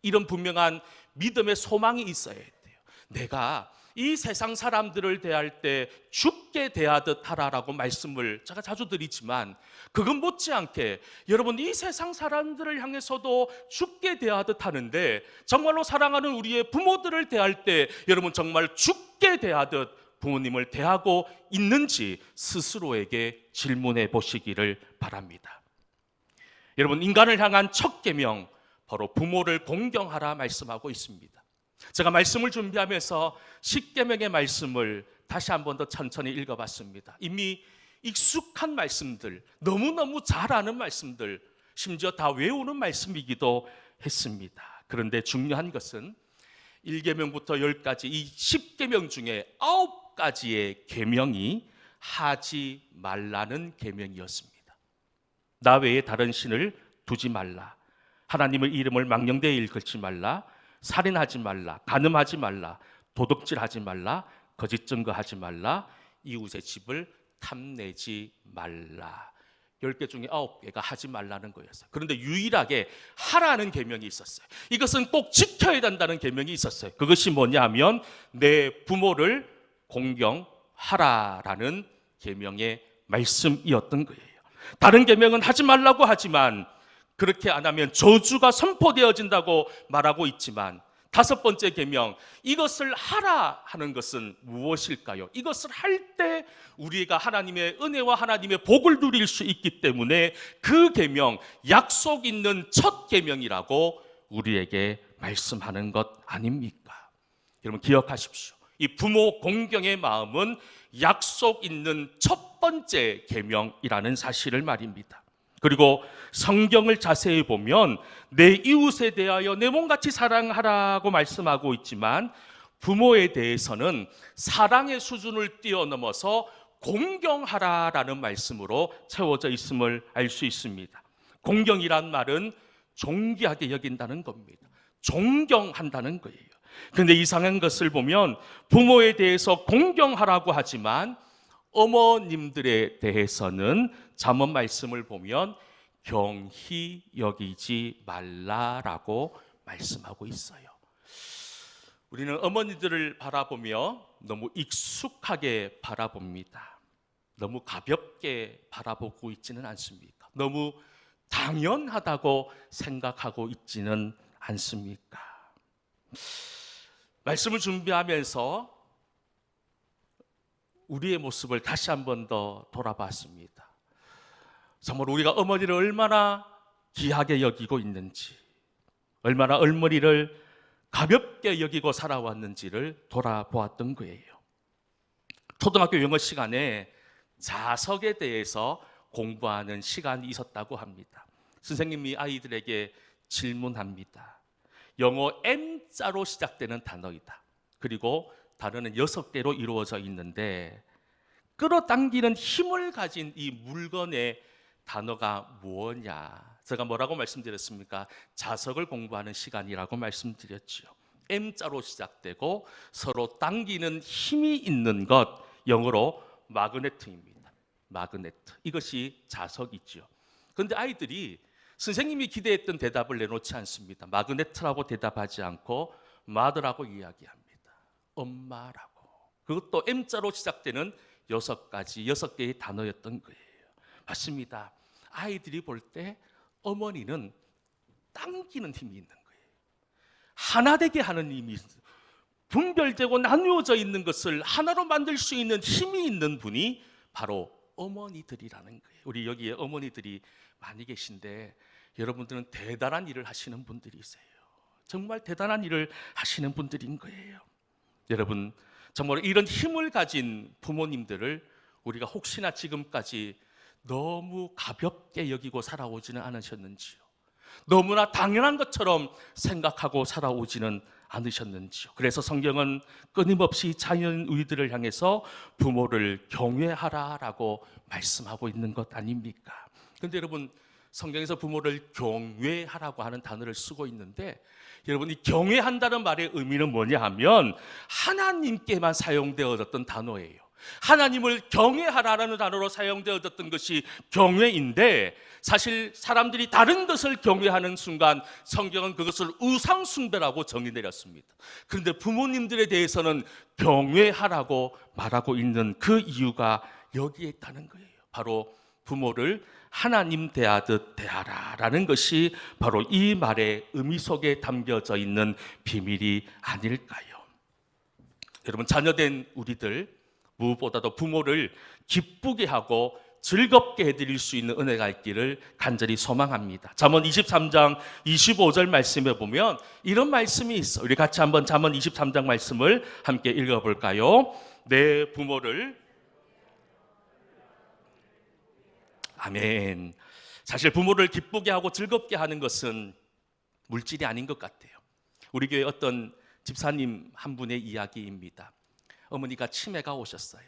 이런 분명한 믿음의 소망이 있어야 돼요. 내가 이 세상 사람들을 대할 때 죽게 대하듯 하라라고 말씀을 제가 자주 드리지만, 그건 못지않게 여러분 이 세상 사람들을 향해서도 죽게 대하듯 하는데, 정말로 사랑하는 우리의 부모들을 대할 때 여러분 정말 죽게 대하듯 부모님을 대하고 있는지 스스로에게 질문해 보시기를 바랍니다. 여러분, 인간을 향한 첫 계명, 바로 부모를 공경하라 말씀하고 있습니다. 제가 말씀을 준비하면서 10계명의 말씀을 다시 한 번 더 천천히 읽어봤습니다. 이미 익숙한 말씀들, 너무너무 잘 아는 말씀들, 심지어 다 외우는 말씀이기도 했습니다. 그런데 중요한 것은 1계명부터 10까지 이 10계명 중에 9가지의 계명이 하지 말라는 계명이었습니다. 나 외에 다른 신을 두지 말라, 하나님의 이름을 망령되이 일컫지 말라, 살인하지 말라, 간음하지 말라, 도둑질하지 말라, 거짓 증거하지 말라, 이웃의 집을 탐내지 말라. 10개 중에 9개가 하지 말라는 거였어요. 그런데 유일하게 하라는 계명이 있었어요. 이것은 꼭 지켜야 된다는 계명이 있었어요. 그것이 뭐냐면 내 부모를 공경하라라는 계명의 말씀이었던 거예요. 다른 계명은 하지 말라고 하지만 그렇게 안 하면 저주가 선포되어진다고 말하고 있지만, 5번째 계명, 이것을 하라 하는 것은 무엇일까요? 이것을 할 때 우리가 하나님의 은혜와 하나님의 복을 누릴 수 있기 때문에 그 계명, 약속 있는 첫 계명이라고 우리에게 말씀하는 것 아닙니까? 여러분 기억하십시오. 이 부모 공경의 마음은 약속 있는 첫 번째 계명이라는 사실을 말입니다. 그리고 성경을 자세히 보면 내 이웃에 대하여 내 몸같이 사랑하라고 말씀하고 있지만, 부모에 대해서는 사랑의 수준을 뛰어넘어서 공경하라라는 말씀으로 채워져 있음을 알 수 있습니다. 공경이란 말은 존귀하게 여긴다는 겁니다. 존경한다는 거예요. 그런데 이상한 것을 보면 부모에 대해서 공경하라고 하지만 어머님들에 대해서는 잠언 말씀을 보면 경히 여기지 말라라고 말씀하고 있어요. 우리는 어머니들을 바라보며 너무 익숙하게 바라봅니다. 너무 가볍게 바라보고 있지는 않습니까? 너무 당연하다고 생각하고 있지는 않습니까? 말씀을 준비하면서 우리의 모습을 다시 한 번 더 돌아봤습니다. 정말 우리가 어머니를 얼마나 귀하게 여기고 있는지, 얼마나 어머니를 가볍게 여기고 살아왔는지를 돌아보았던 거예요. 초등학교 영어 시간에 자석에 대해서 공부하는 시간이 있었다고 합니다. 선생님이 아이들에게 질문합니다. 영어 M자로 시작되는 단어이다. 그리고 단어는 6개로 이루어져 있는데 끌어당기는 힘을 가진 이 물건의 단어가 뭐냐? 제가 뭐라고 말씀드렸습니까? 자석을 공부하는 시간이라고 말씀드렸죠. M자로 시작되고 서로 당기는 힘이 있는 것, 영어로 마그네트입니다. 마그네트. 이것이 자석이죠. 그런데 아이들이 선생님이 기대했던 대답을 내놓지 않습니다. 마그네트라고 대답하지 않고 mother라고 이야기합니다. 엄마라고. 그것도 M자로 시작되는 6개의 단어였던 거예요. 맞습니다. 아이들이 볼 때 어머니는 당기는 힘이 있는 거예요. 하나 되게 하는 힘이 있어요. 분별되고 나누어져 있는 것을 하나로 만들 수 있는 힘이 있는 분이 바로 어머니들이라는 거예요. 우리 여기에 어머니들이 많이 계신데 여러분들은 대단한 일을 하시는 분들이세요. 정말 대단한 일을 하시는 분들인 거예요. 여러분, 정말 이런 힘을 가진 부모님들을 우리가 혹시나 지금까지 너무 가볍게 여기고 살아오지는 않으셨는지요? 너무나 당연한 것처럼 생각하고 살아오지는 않으셨는지요? 그래서 성경은 끊임없이 자연의들을 향해서 부모를 경외하라라고 말씀하고 있는 것 아닙니까? 그런데 여러분, 성경에서 부모를 경외하라고 하는 단어를 쓰고 있는데 여러분, 이 경외한다는 말의 의미는 뭐냐 하면 하나님께만 사용되어졌던 단어예요. 하나님을 경외하라는 단어로 사용되어졌던 것이 경외인데 사실 사람들이 다른 것을 경외하는 순간 성경은 그것을 우상숭배라고 정의 내렸습니다. 그런데 부모님들에 대해서는 경외하라고 말하고 있는 그 이유가 여기에 있다는 거예요. 바로 부모를 하나님 대하듯 대하라라는 것이 바로 이 말의 의미 속에 담겨져 있는 비밀이 아닐까요? 여러분, 자녀된 우리들 무엇보다도 부모를 기쁘게 하고 즐겁게 해드릴 수 있는 은혜가 있기를 간절히 소망합니다. 잠언 23장 25절 말씀에 보면 이런 말씀이 있어. 우리 같이 한번 잠언 23장 말씀을 함께 읽어볼까요? 내 부모를 아멘. 사실 부모를 기쁘게 하고 즐겁게 하는 것은 물질이 아닌 것 같아요. 우리 교회 어떤 집사님 한 분의 이야기입니다. 어머니가 치매가 오셨어요.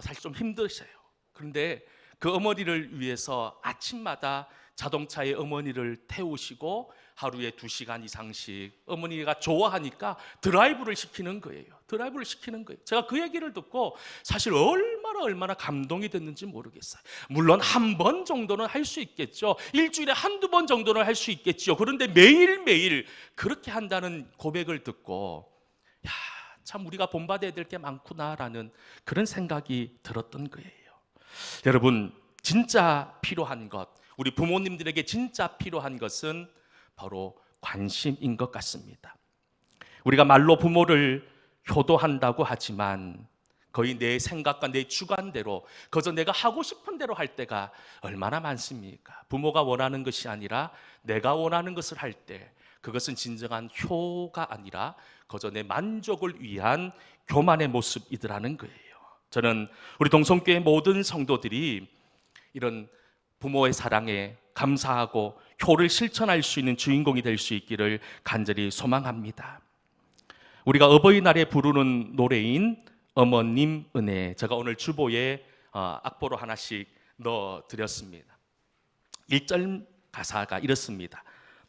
사실 좀 힘드셔요. 그런데 그 어머니를 위해서 아침마다 자동차에 어머니를 태우시고 하루에 2시간 이상씩 어머니가 좋아하니까 드라이브를 시키는 거예요. 드라이브를 시키는 거예요. 제가 그 얘기를 듣고 사실 얼마나 감동이 됐는지 모르겠어요. 물론 한 번 정도는 할 수 있겠죠. 일주일에 한두 번 정도는 할 수 있겠죠. 그런데 매일매일 그렇게 한다는 고백을 듣고 야, 참 우리가 본받아야 될 게 많구나라는 그런 생각이 들었던 거예요. 여러분, 진짜 필요한 것, 우리 부모님들에게 진짜 필요한 것은 바로 관심인 것 같습니다. 우리가 말로 부모를 효도한다고 하지만 거의 내 생각과 내 주관대로 그저 내가 하고 싶은 대로 할 때가 얼마나 많습니까? 부모가 원하는 것이 아니라 내가 원하는 것을 할 때 그것은 진정한 효가 아니라 그저 내 만족을 위한 교만의 모습이더라는 거예요. 저는 우리 동성교회 모든 성도들이 이런 부모의 사랑에 감사하고 효를 실천할 수 있는 주인공이 될 수 있기를 간절히 소망합니다. 우리가 어버이날에 부르는 노래인 어머님 은혜, 제가 오늘 주보에 악보로 하나씩 넣어드렸습니다. 1절 가사가 이렇습니다.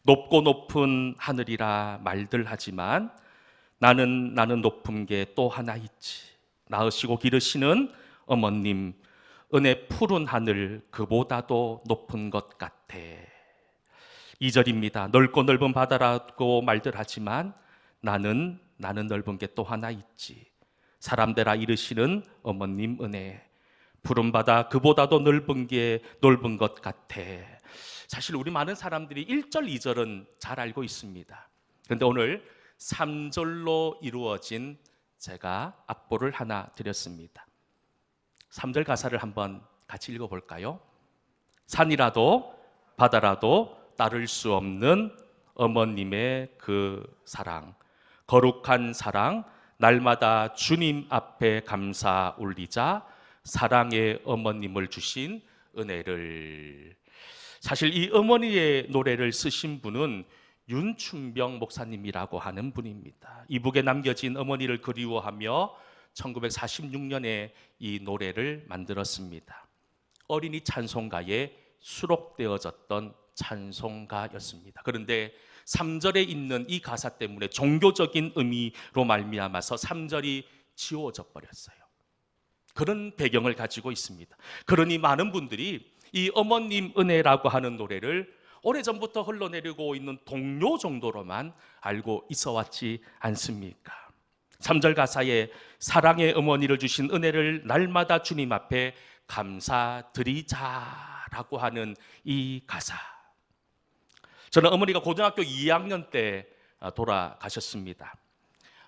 높고 높은 하늘이라 말들 하지만 나는 높은 게 또 하나 있지. 낳으시고 기르시는 어머님, 은혜 푸른 하늘 그보다도 높은 것 같아. 2절입니다. 넓고 넓은 바다라고 말들 하지만 나는 넓은 게 또 하나 있지. 사람 되라 이르시는 어머님 은혜, 푸른 바다 그보다도 넓은 것 같아. 사실 우리 많은 사람들이 1절, 2절은 잘 알고 있습니다. 그런데 오늘 3절로 이루어진 제가 악보를 하나 드렸습니다. 3절 가사를 한번 같이 읽어볼까요? 산이라도 바다라도 따를 수 없는 어머님의 그 사랑, 거룩한 사랑, 날마다 주님 앞에 감사 올리자. 사랑의 어머님을 주신 은혜를. 사실 이 어머니의 노래를 쓰신 분은 윤춘병 목사님이라고 하는 분입니다. 이북에 남겨진 어머니를 그리워하며 1946년에 이 노래를 만들었습니다. 어린이 찬송가에 수록되어졌던 찬송가였습니다. 그런데 3절에 있는 이 가사 때문에 종교적인 의미로 말미암아서 3절이 지워져 버렸어요. 그런 배경을 가지고 있습니다. 그러니 많은 분들이 이 어머님 은혜라고 하는 노래를 오래전부터 흘러내리고 있는 동요 정도로만 알고 있어 왔지 않습니까? 3절 가사에 사랑의 어머니를 주신 은혜를 날마다 주님 앞에 감사드리자라고 하는 이 가사. 저는 어머니가 고등학교 2학년 때 돌아가셨습니다.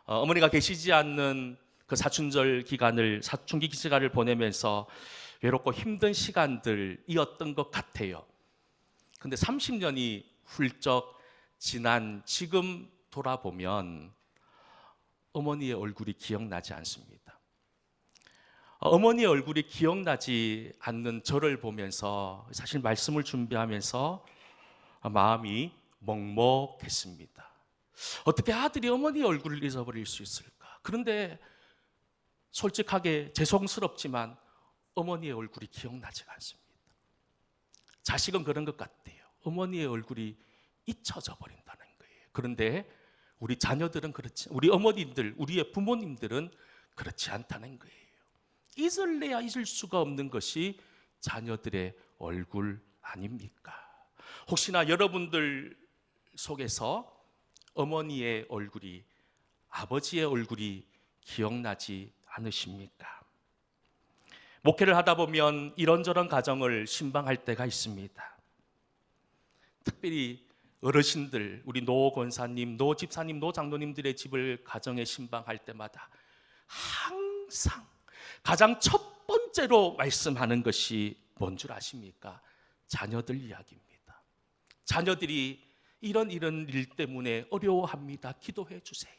어머니가 계시지 않는 그 사춘기 기간을 보내면서 외롭고 힘든 시간들이었던 것 같아요. 근데 30년이 훌쩍 지난 지금 돌아보면 어머니의 얼굴이 기억나지 않습니다. 어머니의 얼굴이 기억나지 않는 저를 보면서 사실 말씀을 준비하면서 마음이 먹먹했습니다. 어떻게 아들이 어머니의 얼굴을 잊어버릴 수 있을까? 그런데 솔직하게 죄송스럽지만 어머니의 얼굴이 기억나지가 않습니다. 자식은 그런 것 같아요. 어머니의 얼굴이 잊혀져 버린다는 거예요. 그런데 우리 자녀들은 그렇지, 우리 어머님들, 우리의 부모님들은 그렇지 않다는 거예요. 잊을래야 잊을 수가 없는 것이 자녀들의 얼굴 아닙니까? 혹시나 여러분들 속에서 어머니의 얼굴이, 아버지의 얼굴이 기억나지 않으십니까? 목회를 하다 보면 이런저런 가정을 신방할 때가 있습니다. 특별히 어르신들, 우리 노 권사님, 노 집사님, 노 장로님들의 집을 가정에 신방할 때마다 항상 가장 첫 번째로 말씀하는 것이 뭔 줄 아십니까? 자녀들 이야기입니다. 자녀들이 이런 일 때문에 어려워합니다. 기도해 주세요.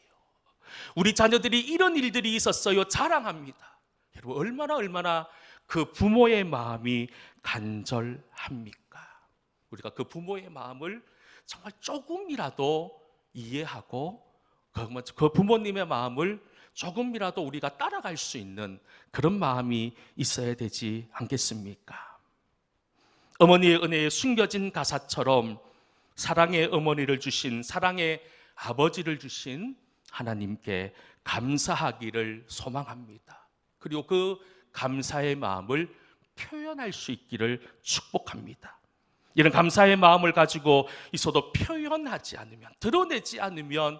우리 자녀들이 이런 일들이 있었어요. 자랑합니다. 여러분 얼마나 그 부모의 마음이 간절합니까? 우리가 그 부모의 마음을 정말 조금이라도 이해하고 그 부모님의 마음을 조금이라도 우리가 따라갈 수 있는 그런 마음이 있어야 되지 않겠습니까? 어머니의 은혜에 숨겨진 가사처럼 사랑의 어머니를 주신, 사랑의 아버지를 주신 하나님께 감사하기를 소망합니다. 그리고 그 감사의 마음을 표현할 수 있기를 축복합니다. 이런 감사의 마음을 가지고 있어도 표현하지 않으면, 드러내지 않으면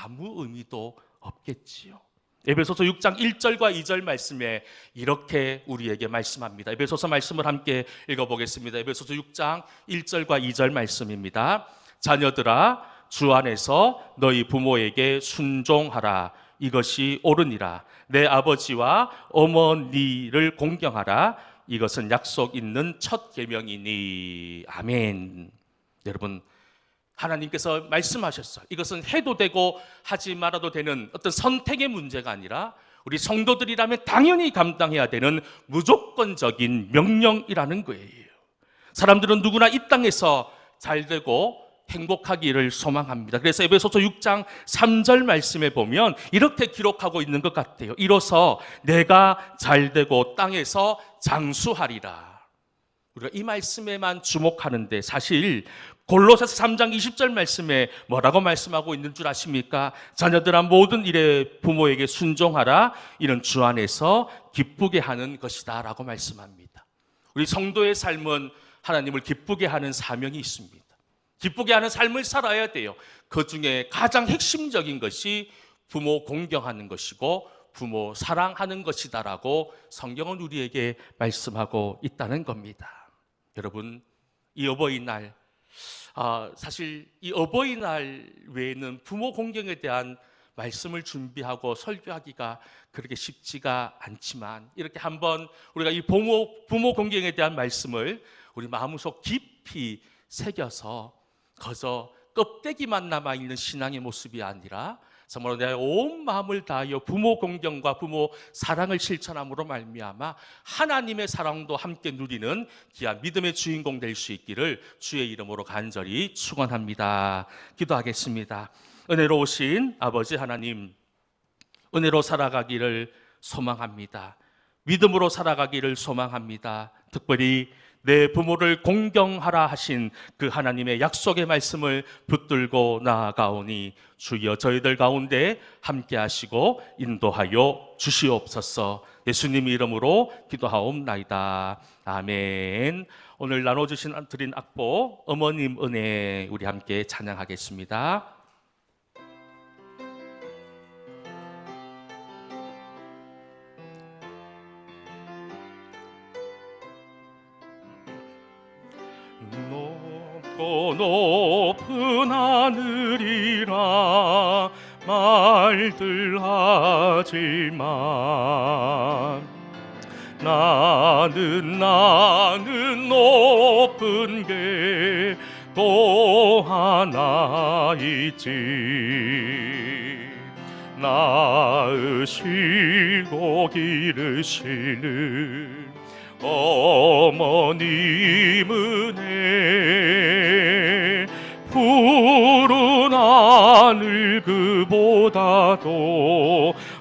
아무 의미도 없겠지요. 에베소서 6장 1절과 2절 말씀에 이렇게 우리에게 말씀합니다. 에베소서 말씀을 함께 읽어보겠습니다. 에베소서 6장 1절과 2절 말씀입니다. 자녀들아 주 안에서 너희 부모에게 순종하라. 이것이 옳으니라. 내 아버지와 어머니를 공경하라. 이것은 약속 있는 첫 계명이니. 아멘. 여러분, 하나님께서 말씀하셨어요. 이것은 해도 되고 하지 말아도 되는 어떤 선택의 문제가 아니라 우리 성도들이라면 당연히 감당해야 되는 무조건적인 명령이라는 거예요. 사람들은 누구나 이 땅에서 잘되고 행복하기를 소망합니다. 그래서 에베소서 6장 3절 말씀에 보면 이렇게 기록하고 있는 것 같아요. 이로써 내가 잘되고 땅에서 장수하리라. 우리가 이 말씀에만 주목하는데 사실 골로새서 3장 20절 말씀에 뭐라고 말씀하고 있는 줄 아십니까? 자녀들아 모든 일에 부모에게 순종하라. 이는 주 안에서 기쁘게 하는 것이다 라고 말씀합니다. 우리 성도의 삶은 하나님을 기쁘게 하는 사명이 있습니다. 기쁘게 하는 삶을 살아야 돼요. 그 중에 가장 핵심적인 것이 부모 공경하는 것이고 부모 사랑하는 것이다라고 성경은 우리에게 말씀하고 있다는 겁니다. 여러분, 이 어버이날, 사실 이 어버이날 외에는 부모 공경에 대한 말씀을 준비하고 설교하기가 그렇게 쉽지가 않지만, 이렇게 한번 우리가 이 부모 공경에 대한 말씀을 우리 마음속 깊이 새겨서 거저 껍데기만 남아있는 신앙의 모습이 아니라 정말로 내 온 마음을 다하여 부모 공경과 부모 사랑을 실천함으로 말미암아 하나님의 사랑도 함께 누리는 귀한 믿음의 주인공 될 수 있기를 주의 이름으로 간절히 축원합니다. 기도하겠습니다. 은혜로우신 아버지 하나님, 은혜로 살아가기를 소망합니다. 믿음으로 살아가기를 소망합니다. 특별히 내 부모를 공경하라 하신 그 하나님의 약속의 말씀을 붙들고 나아가오니 주여 저희들 가운데 함께 하시고 인도하여 주시옵소서. 예수님 이름으로 기도하옵나이다. 아멘. 오늘 나눠주신 드린 악보 어머님 은혜 우리 함께 찬양하겠습니다. 높고 높은 하늘이라 말들 하지만 나는 높은 게 또 하나 있지. 낳으시고 기르시는 어머님 은혜 푸른 하늘 그보다도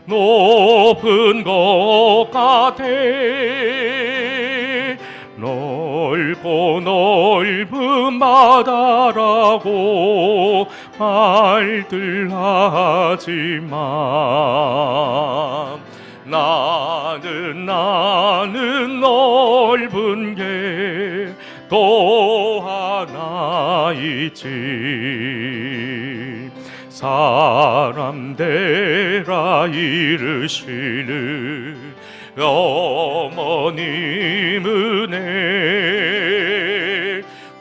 높은 것 같아. 넓고 넓은 바다라고 말들 하지만 나는 넓은 게 또 하나 있지. 사람 되라 이르시는 어머님 은혜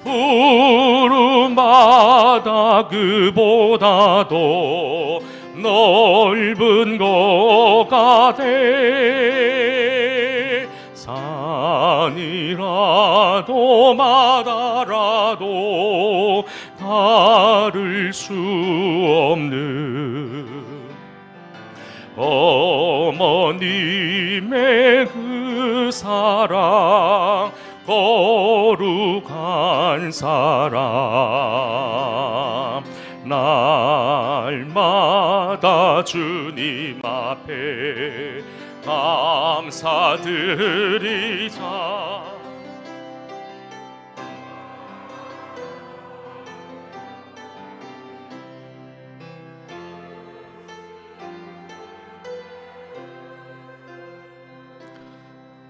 푸른 바다 그보다도 넓은 것 같아. 산이라도 바다라도 다를 수 없는 어머님의 그 사랑 거룩한 사랑 날마다 주님 앞에 감사드리자.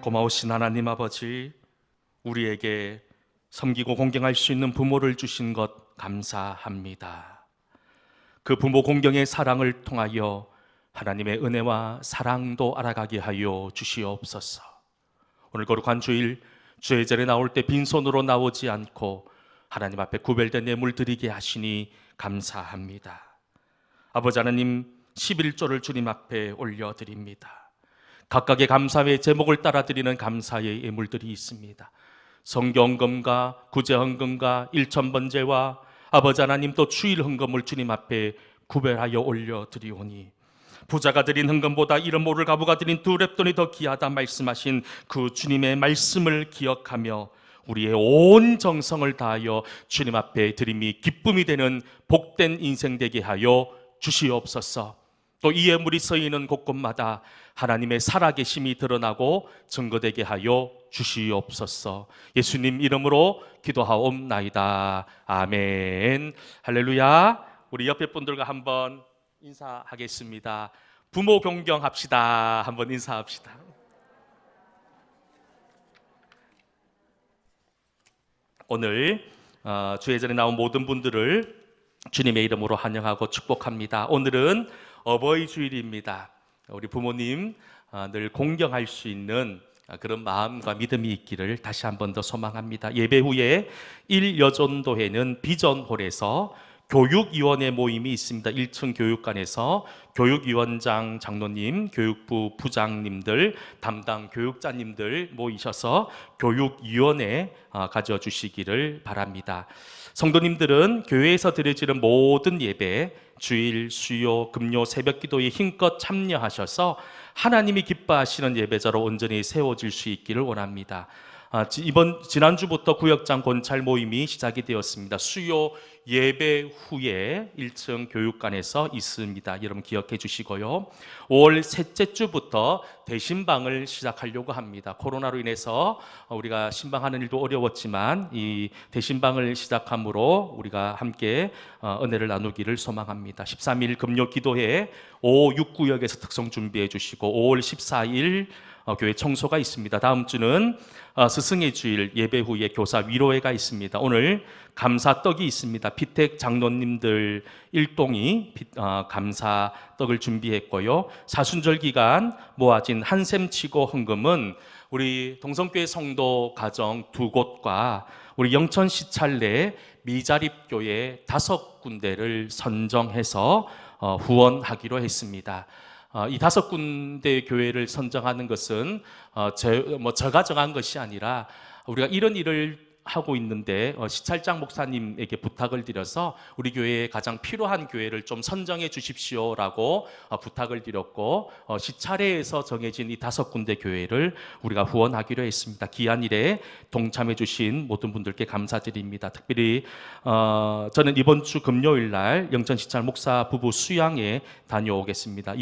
고마우신 하나님 아버지, 우리에게 섬기고 공경할 수 있는 부모를 주신 것 감사합니다. 그 부모 공경의 사랑을 통하여 하나님의 은혜와 사랑도 알아가게 하여 주시옵소서. 오늘 거룩한 주일 주의 절에 나올 때 빈손으로 나오지 않고 하나님 앞에 구별된 예물 드리게 하시니 감사합니다. 아버지 하나님, 11조를 주님 앞에 올려드립니다. 각각의 감사의 제목을 따라 드리는 감사의 예물들이 있습니다. 성경헌금과 구제헌금과 일천번제와 아버지 하나님 또 주일 헌금을 주님 앞에 구별하여 올려드리오니 부자가 드린 헌금보다 이름 모를 가부가 드린 두 렙돈이 더 귀하다 말씀하신 그 주님의 말씀을 기억하며 우리의 온 정성을 다하여 주님 앞에 드림이 기쁨이 되는 복된 인생 되게 하여 주시옵소서. 또 이 예물이 서 있는 곳곳마다 하나님의 살아계심이 드러나고 증거되게 하여 주시옵소서. 예수님 이름으로 기도하옵나이다. 아멘. 할렐루야. 우리 옆에 분들과 한번 인사하겠습니다. 부모 공경합시다. 한번 인사합시다. 오늘 주의 전에 나온 모든 분들을 주님의 이름으로 환영하고 축복합니다. 오늘은 어버이 주일입니다. 우리 부모님 늘 공경할 수 있는 그런 마음과 믿음이 있기를 다시 한 번 더 소망합니다. 예배 후에 1여전도회는 비전홀에서 교육위원회 모임이 있습니다. 1층 교육관에서 교육위원장 장로님, 교육부 부장님들, 담당 교육자님들 모이셔서 교육위원회 가져주시기를 바랍니다. 성도님들은 교회에서 드려지는 모든 예배, 주일, 수요, 금요, 새벽기도에 힘껏 참여하셔서 하나님이 기뻐하시는 예배자로 온전히 세워질 수 있기를 원합니다. 지난주부터 구역장 권찰 모임이 시작이 되었습니다. 수요 예배 후에 1층 교육관에서 있습니다. 여러분 기억해 주시고요. 5월 셋째 주부터 대신방을 시작하려고 합니다. 코로나로 인해서 우리가 신방하는 일도 어려웠지만 이 대신방을 시작함으로 우리가 함께 은혜를 나누기를 소망합니다. 13일 금요 기도회 5, 6구역에서 특성 준비해 주시고 5월 14일 교회 청소가 있습니다. 다음 주는 스승의 주일 예배 후에 교사 위로회가 있습니다. 오늘 감사떡이 있습니다. 피택 장로님들 일동이 감사떡을 준비했고요. 사순절 기간 모아진 한샘치고 헌금은 우리 동성교회 성도 가정 2곳과 우리 영천 시찰내 미자립교회 5군데를 선정해서 후원하기로 했습니다. 이 5군데 교회를 선정하는 것은 제가 정한 것이 아니라 우리가 이런 일을 하고 있는데 시찰장 목사님에게 부탁을 드려서 우리 교회에 가장 필요한 교회를 좀 선정해 주십시오라고 부탁을 드렸고 시찰회에서 정해진 이 5군데 교회를 우리가 후원하기로 했습니다. 귀한 일에 동참해 주신 모든 분들께 감사드립니다. 특별히 저는 이번 주 금요일 날 영천 시찰 목사 부부 수양에 다녀오겠습니다.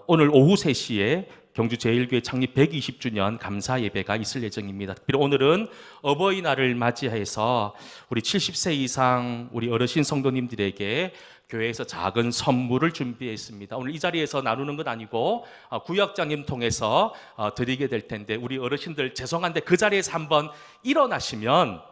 오늘 오후 3시에 경주 제1교회 창립 120주년 감사 예배가 있을 예정입니다. 특별히 오늘은 어버이날을 맞이해서 우리 70세 이상 우리 어르신 성도님들에게 교회에서 작은 선물을 준비했습니다. 오늘 이 자리에서 나누는 건 아니고 구역장님 통해서 드리게 될 텐데 우리 어르신들 죄송한데 그 자리에서 한번 일어나시면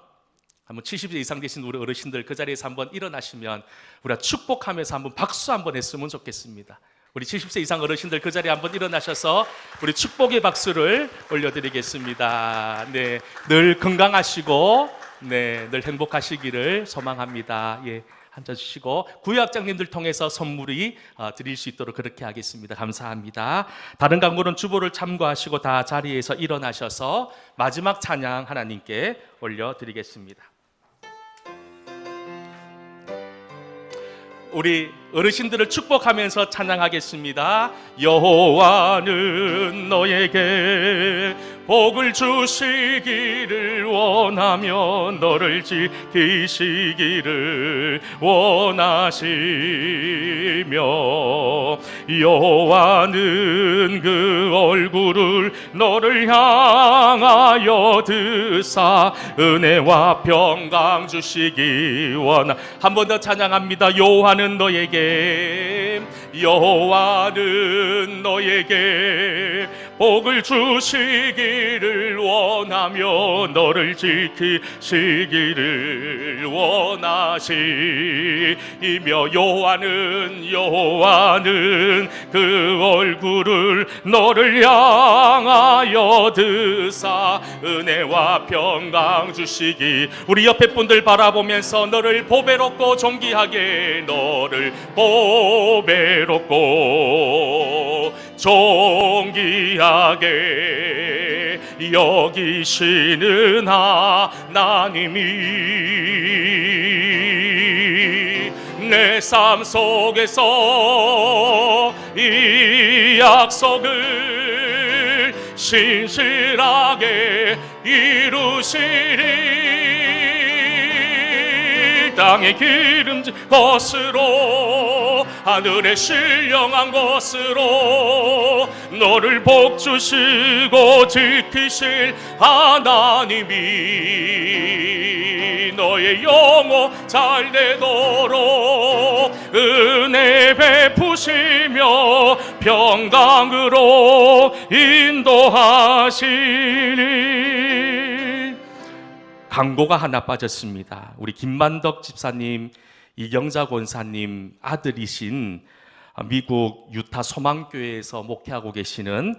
한번 70세 이상 되신 우리 어르신들 그 자리에서 한번 일어나시면 우리가 축복하면서 한번 박수 한번 했으면 좋겠습니다. 우리 70세 이상 어르신들 그 자리에 한번 일어나셔서 우리 축복의 박수를 올려드리겠습니다. 네, 늘 건강하시고 늘 행복하시기를 소망합니다. 예, 앉아주시고 구역장님들 통해서 선물이 드릴 수 있도록 그렇게 하겠습니다. 감사합니다. 다른 강물은 주보를 참고하시고 다 자리에서 일어나셔서 마지막 찬양 하나님께 올려드리겠습니다. 우리 어르신들을 축복하면서 찬양하겠습니다. 여호와는 너에게 복을 주시기를 원하며 너를 지키시기를 원하시며 여호와는 그 얼굴을 너를 향하여 드사 은혜와 평강 주시기 원하. 한 번 더 찬양합니다. 여호와는 너에게 복을 주시기를 원하며 너를 지키시기를 원하시며 여호와는 그 얼굴을 너를 향하여 드사 은혜와 평강 주시기. 우리 옆에 분들 바라보면서 너를 보배롭고 존귀하게 너를 보배롭고 존귀하게 여기시는 하나님이 내 삶 속에서 이 약속을 신실하게 이루시리. 땅의 기름진 것으로 하늘의 신령한 것으로 너를 복주시고 지키실 하나님이 너의 영혼 잘 되도록 은혜 베푸시며 평강으로 인도하시리. 광고가 하나 빠졌습니다. 우리 김만덕 집사님, 이경자 권사님 아들이신 미국 유타 소망교회에서 목회하고 계시는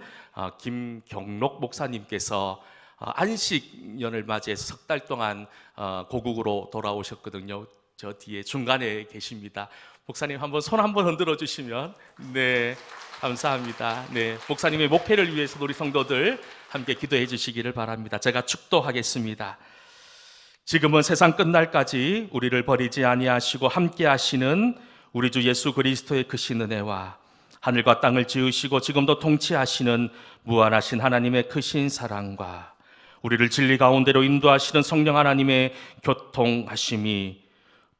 김경록 목사님께서 안식년을 맞이해서 석 달 동안 고국으로 돌아오셨거든요. 저 뒤에 중간에 계십니다. 목사님 한번 손 한번 흔들어 주시면, 네, 감사합니다. 네, 목사님의 목회를 위해서 우리 성도들 함께 기도해 주시기를 바랍니다. 제가 축도하겠습니다. 지금은 세상 끝날까지 우리를 버리지 아니하시고 함께 하시는 우리 주 예수 그리스도의 크신 은혜와 하늘과 땅을 지으시고 지금도 통치하시는 무한하신 하나님의 크신 사랑과 우리를 진리 가운데로 인도하시는 성령 하나님의 교통하심이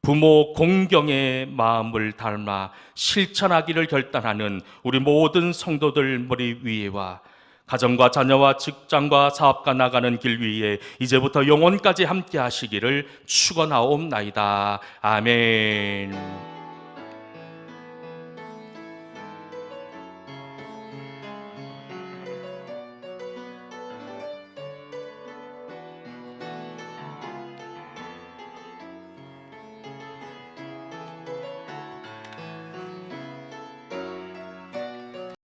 부모 공경의 마음을 닮아 실천하기를 결단하는 우리 모든 성도들 머리 위에와 가정과 자녀와 직장과 사업가 나가는 길 위에 이제부터 영원까지 함께 하시기를 축원하옵나이다. 아멘.